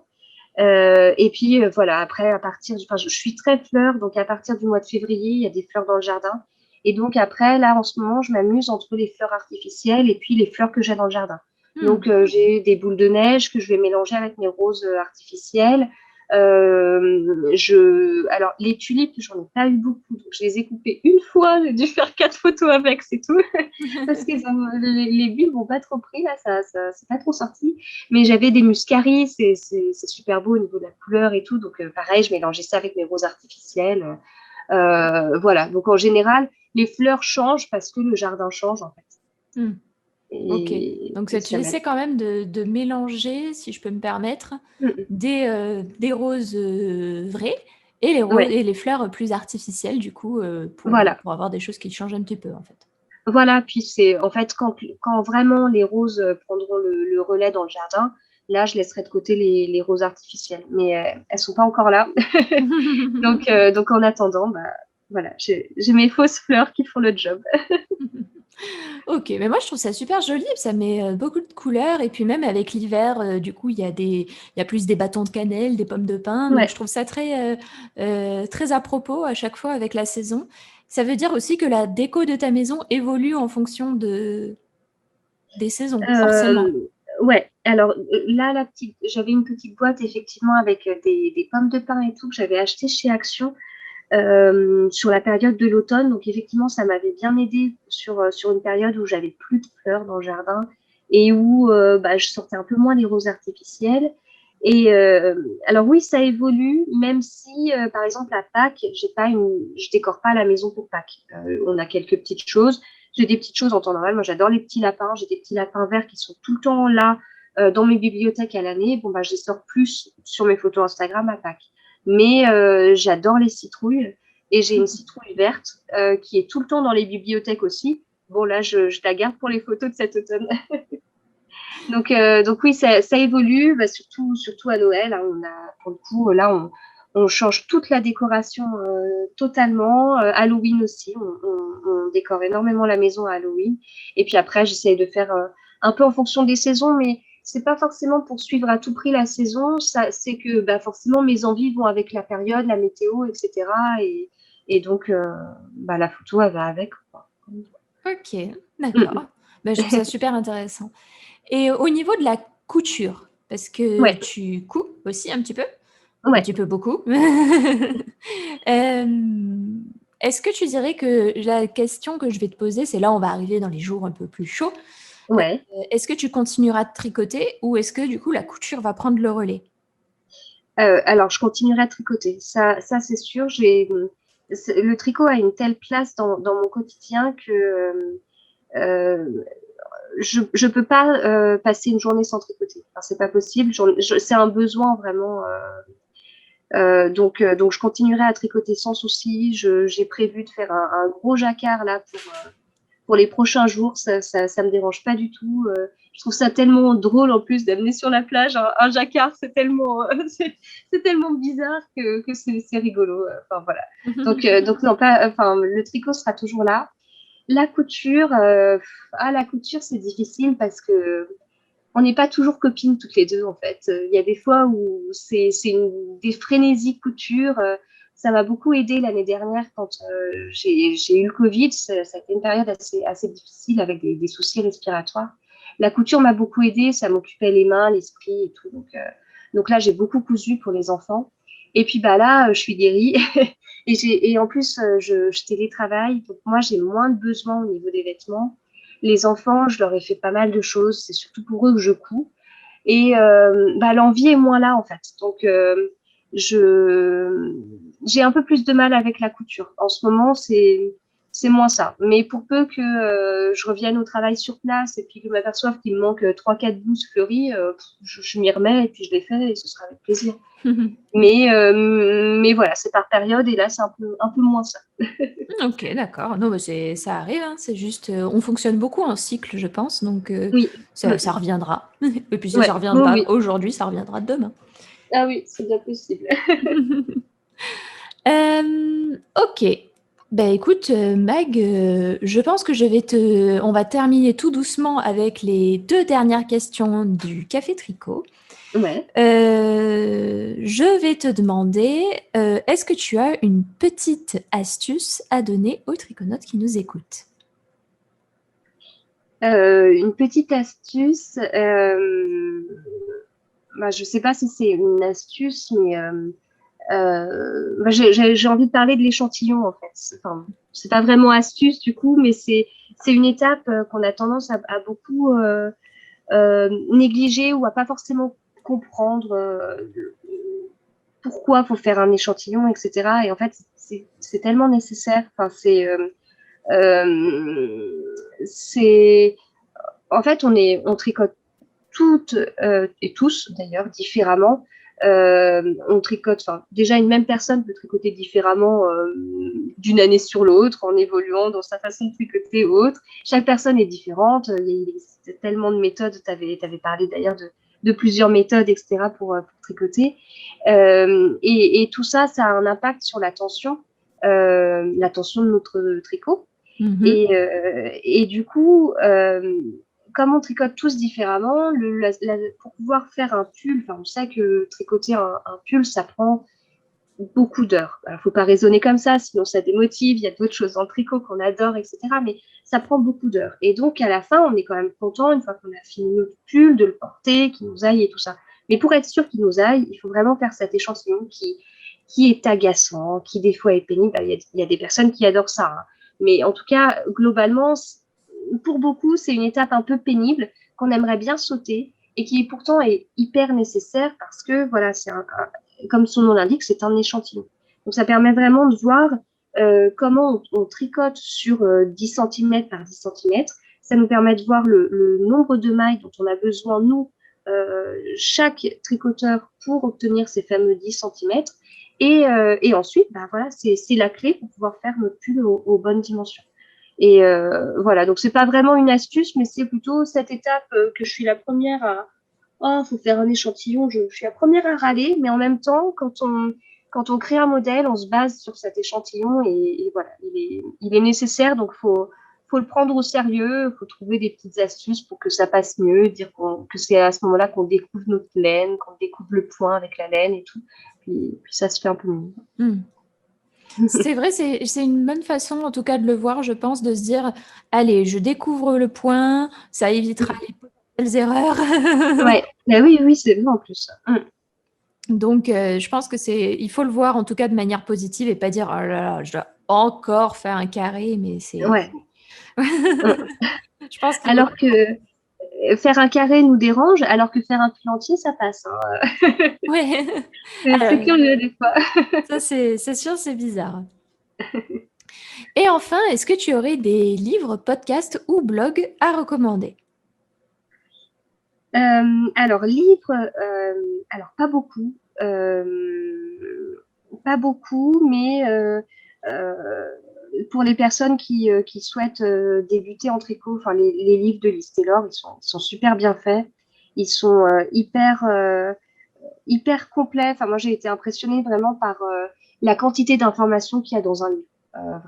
Et puis voilà. Après, enfin, je suis très fleur, donc à partir du mois de février, il y a des fleurs dans le jardin. Et donc après, là, en ce moment, je m'amuse entre les fleurs artificielles et puis les fleurs que j'ai dans le jardin. Hmm. Donc j'ai des boules de neige que je vais mélanger avec mes roses artificielles. Alors, les tulipes, j'en ai pas eu beaucoup, donc je les ai coupées une fois, j'ai dû faire 4 photos avec, c'est tout, parce que les bulbes n'ont pas trop pris, là, c'est pas trop sorti. Mais j'avais des muscaris, c'est super beau au niveau de la couleur et tout, donc pareil, je mélangeais ça avec mes roses artificielles. Voilà, donc en général, les fleurs changent parce que le jardin change, en fait. Hmm. Ok. Donc Et tu ça m'aide. essaies quand même de mélanger, si je peux me permettre, Mm. des roses vraies et les roses Ouais, et les fleurs plus artificielles, du coup, voilà. pour avoir des choses qui changent un petit peu, en fait. Voilà, puis c'est en fait quand vraiment les roses prendront le relais dans le jardin, là je laisserai de côté les roses artificielles. Mais elles sont pas encore là. Donc en attendant, bah voilà, j'ai mes fausses fleurs qui font le job. Ok, mais moi je trouve ça super joli, ça met beaucoup de couleurs et puis même avec l'hiver, du coup il y a plus des bâtons de cannelle, des pommes de pin, donc je Ouais. trouve ça très à propos à chaque fois avec la saison. Ça veut dire aussi que la déco de ta maison évolue en fonction des saisons, forcément. Ouais. Alors là, j'avais une petite boîte effectivement avec des pommes de pin et tout que j'avais acheté chez Action sur la période de l'automne. Donc effectivement, ça m'avait bien aidé sur une période où j'avais plus de fleurs dans le jardin et où bah, je sortais un peu moins les roses artificielles. Et alors oui, ça évolue, même si par exemple à Pâques, je décore pas la maison pour Pâques. On a quelques petites choses. j'ai des petites choses en temps normal. Moi, j'adore les petits lapins. J'ai des petits lapins verts qui sont tout le temps là dans mes bibliothèques à l'année. Bon, bah, je les sors plus sur mes photos Instagram à Pâques. Mais j'adore les citrouilles et j'ai une citrouille verte qui est tout le temps dans les bibliothèques aussi. Bon, là, je la garde pour les photos de cet automne. Donc oui, ça évolue, bah, surtout à Noël. Hein, pour le coup, là, on change toute la décoration totalement. Halloween aussi, on décore énormément la maison à Halloween. Et puis après, j'essaye de faire un peu en fonction des saisons, mais c'est pas forcément pour suivre à tout prix la saison. Ça, c'est que bah, forcément mes envies vont avec la période, la météo, etc. Et donc, bah, la photo, elle va avec, quoi. Ok, d'accord. Bah, je trouve ça super intéressant. Et au niveau de la couture, parce que Ouais, tu couds aussi un petit peu, un ouais, petit peu beaucoup. Est-ce que tu dirais que la question que je vais te poser, c'est là, on va arriver dans les jours un peu plus chauds. ouais. Est-ce que tu continueras de tricoter ou est-ce que du coup la couture va prendre le relais? Alors, je continuerai à tricoter. Ça c'est sûr. Le tricot a une telle place dans mon quotidien que je peux pas passer une journée sans tricoter. Enfin, c'est pas possible. C'est un besoin vraiment. Donc, je continuerai à tricoter sans souci. J'ai prévu de faire un gros jacquard là pour les prochains jours. Ça me dérange pas du tout. Je trouve ça tellement drôle en plus d'amener sur la plage un jacquard. C'est tellement, c'est tellement bizarre que c'est rigolo. Enfin voilà. Donc non pas. Enfin, le tricot sera toujours là. La couture, la couture c'est difficile parce que on n'est pas toujours copines toutes les deux en fait. Il y a des fois où des frénésies de couture. Ça m'a beaucoup aidé l'année dernière quand j'ai eu le Covid. Ça a été une période assez difficile avec des soucis respiratoires. La couture m'a beaucoup aidé. Ça m'occupait les mains, l'esprit et tout. Donc là, j'ai beaucoup cousu pour les enfants. Et puis bah là, je suis guérie. Et en plus, je télétravaille. Donc moi, j'ai moins de besoins au niveau des vêtements. Les enfants, je leur ai fait pas mal de choses. C'est surtout pour eux que je couds. Et bah, l'envie est moins là, en fait. Donc, je, j'ai un peu plus de mal avec la couture. En ce moment, c'est moins ça. Mais pour peu que je revienne au travail sur place et puis que je m'aperçoive qu'il me manque 3-4 blouses fleuries, je m'y remets et puis je les fais et ce sera avec plaisir. Mais voilà, c'est par période et là, c'est un peu moins ça. Ok, d'accord. Non, mais ça arrive, hein. C'est juste, on fonctionne beaucoup en cycle, je pense, donc Oui. ça reviendra. Et puis si ça Ouais. revient Oui, pas oui. aujourd'hui, ça reviendra demain. Ah oui, c'est bien possible. Ok. Ben écoute, Mag, je pense que on va terminer tout doucement avec les 2 dernières questions du Café Tricot. Ouais. Je vais te demander, est-ce que tu as une petite astuce à donner aux triconautes qui nous écoutent? Une petite astuce, bah, je sais pas si c'est une astuce, mais bah, j'ai envie de parler de l'échantillon en fait. Enfin, c'est pas vraiment astuce du coup, mais c'est une étape qu'on a tendance à beaucoup négliger ou à pas forcément comprendre pourquoi faut faire un échantillon, etc. Et en fait, c'est tellement nécessaire. Enfin, c'est en fait on tricote toutes et tous d'ailleurs différemment. On tricote, enfin déjà une même personne peut tricoter différemment d'une année sur l'autre en évoluant dans sa façon de tricoter ou autre. Chaque personne est différente. Il existe tellement de méthodes. Tu avais parlé d'ailleurs de plusieurs méthodes, etc. pour tricoter. Et tout ça, ça a un impact sur la tension de notre tricot. Mhm. Et du coup, comme on tricote tous différemment, pour pouvoir faire un pull, enfin, on sait que tricoter un pull, ça prend beaucoup d'heures. Il ne faut pas raisonner comme ça, sinon ça démotive. Il y a d'autres choses dans le tricot qu'on adore, etc. Mais ça prend beaucoup d'heures. Et donc, à la fin, on est quand même content, une fois qu'on a fini notre pull, de le porter, qu'il nous aille et tout ça. Mais pour être sûr qu'il nous aille, il faut vraiment faire cet échantillon qui est agaçant, qui des fois est pénible. Il y a des personnes qui adorent ça. Hein. Mais en tout cas, globalement, pour beaucoup, c'est une étape un peu pénible qu'on aimerait bien sauter et qui pourtant est hyper nécessaire parce que, voilà, comme son nom l'indique, c'est un échantillon. Donc, ça permet vraiment de voir comment on tricote sur 10 cm par 10 cm. Ça nous permet de voir le nombre de mailles dont on a besoin, nous, chaque tricoteur, pour obtenir ces fameux 10 cm. Et ensuite, voilà, c'est la clé pour pouvoir faire notre pull aux bonnes dimensions. Et voilà, donc c'est pas vraiment une astuce, mais c'est plutôt cette étape que je suis la première à... Oh, faut faire un échantillon, je suis la première à râler, mais en même temps, quand on crée un modèle, on se base sur cet échantillon et voilà, il est nécessaire, donc faut le prendre au sérieux, faut trouver des petites astuces pour que ça passe mieux, dire que c'est à ce moment-là qu'on découvre notre laine, qu'on découvre le point avec la laine et tout, puis ça se fait un peu mieux. C'est vrai, c'est une bonne façon en tout cas de le voir, je pense, de se dire, allez, je découvre le point, ça évitera les potentielles erreurs. Ouais, oui, c'est vrai en plus. Donc, je pense que il faut le voir en tout cas de manière positive et pas dire, oh là là, je dois encore faire un carré, mais c'est... Ouais. Je pense alors que faire un carré nous dérange, alors que faire un fil entier, ça passe. Ouais. C'est curieux des fois. Ça, c'est sûr, c'est bizarre. Et enfin, est-ce que tu aurais des livres, podcasts ou blogs à recommander? Alors, livres, alors pas beaucoup. Pas beaucoup, mais pour les personnes qui souhaitent débuter en tricot, enfin les livres de Liz Taylor, ils sont super bien faits. Ils sont hyper complets. Enfin, moi, j'ai été impressionnée vraiment par la quantité d'informations qu'il y a dans un livre.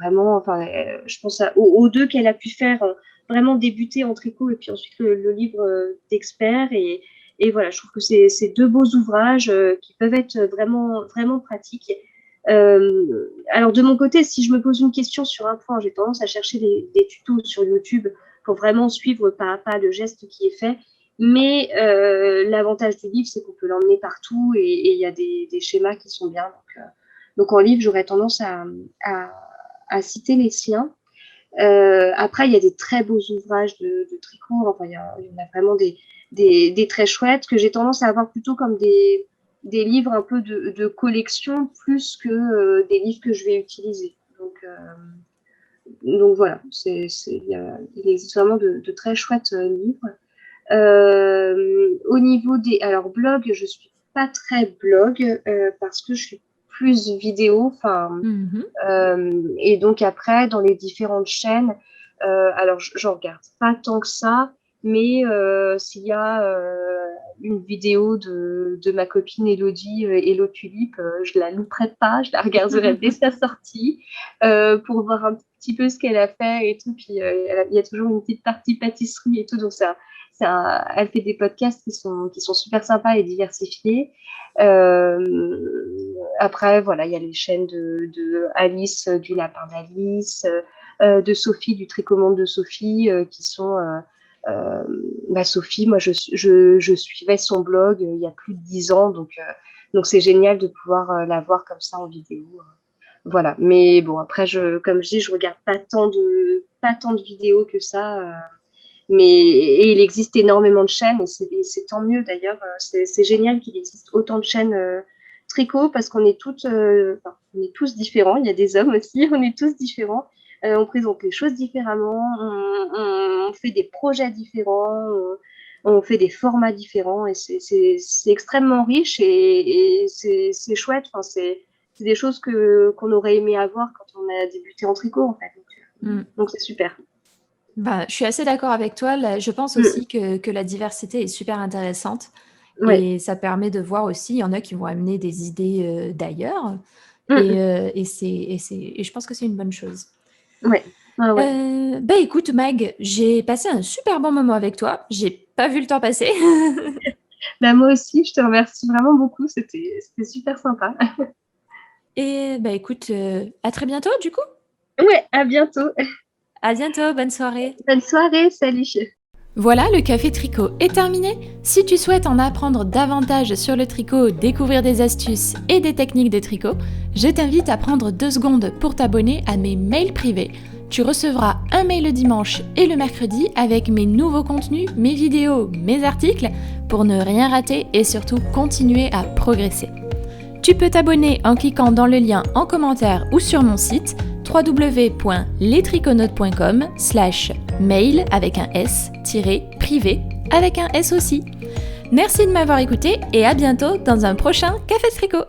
Vraiment, enfin, je pense aux deux qu'elle a pu faire vraiment débuter en tricot et puis ensuite le livre d'expert. Et voilà, je trouve que c'est deux beaux ouvrages qui peuvent être vraiment, vraiment pratiques. Alors, de mon côté, si je me pose une question sur un point, j'ai tendance à chercher des tutos sur YouTube pour vraiment suivre pas à pas le geste qui est fait. Mais l'avantage du livre, c'est qu'on peut l'emmener partout et il y a des schémas qui sont bien. Donc en livre, j'aurais tendance à citer les siens. Après, il y a des très beaux ouvrages de tricot. Enfin, il y en a vraiment des très chouettes que j'ai tendance à avoir plutôt comme des livres un peu de collection plus que des livres que je vais utiliser. Donc voilà, il existe vraiment de très chouettes livres. Au niveau des... Alors, blog, je suis pas très blog parce que je suis plus vidéo. Et donc, après, dans les différentes chaînes, alors, j'en regarde pas tant que ça, mais s'il y a une vidéo de ma copine Elodie, Hello Tulipe, je la louperai pas, je la regarderai dès sa sortie pour voir un petit peu ce qu'elle a fait et tout. Puis, il y a toujours une petite partie pâtisserie et tout, donc elle fait des podcasts qui sont super sympas et diversifiés. Après, voilà, il y a les chaînes de Alice, du Lapin d'Alice, de Sophie, du Tricomonde de Sophie, qui sont... Sophie, moi, je suivais son blog il y a plus de 10 ans, donc c'est génial de pouvoir la voir comme ça en vidéo. Voilà, mais bon, après, comme je dis, je regarde pas tant de vidéos que ça. Et il existe énormément de chaînes et c'est tant mieux d'ailleurs. C'est génial qu'il existe autant de chaînes tricot parce qu'on est on est tous différents. Il y a des hommes aussi, on est tous différents. On présente les choses différemment, on fait des projets différents, on fait des formats différents et c'est extrêmement riche et c'est chouette. Enfin, c'est des choses qu'on aurait aimé avoir quand on a débuté en tricot en fait. Donc c'est super. Je suis assez d'accord avec toi. Là, je pense aussi que la diversité est super intéressante. Ouais. Et ça permet de voir aussi, il y en a qui vont amener des idées d'ailleurs. Et je pense que c'est une bonne chose. Ouais. Écoute, Mag, j'ai passé un super bon moment avec toi. J'ai pas vu le temps passer. Moi aussi, je te remercie vraiment beaucoup. C'était super sympa. Et écoute, à très bientôt du coup. Ouais, à bientôt. À bientôt, bonne soirée. Bonne soirée, salut. Voilà, le café tricot est terminé. Si tu souhaites en apprendre davantage sur le tricot, découvrir des astuces et des techniques de tricot, je t'invite à prendre 2 secondes pour t'abonner à mes mails privés. Tu recevras un mail le dimanche et le mercredi avec mes nouveaux contenus, mes vidéos, mes articles, pour ne rien rater et surtout continuer à progresser. Tu peux t'abonner en cliquant dans le lien en commentaire ou sur mon site www.lestriconautes.com/mail avec un S-privé avec un S aussi. Merci de m'avoir écouté et à bientôt dans un prochain Café Tricot.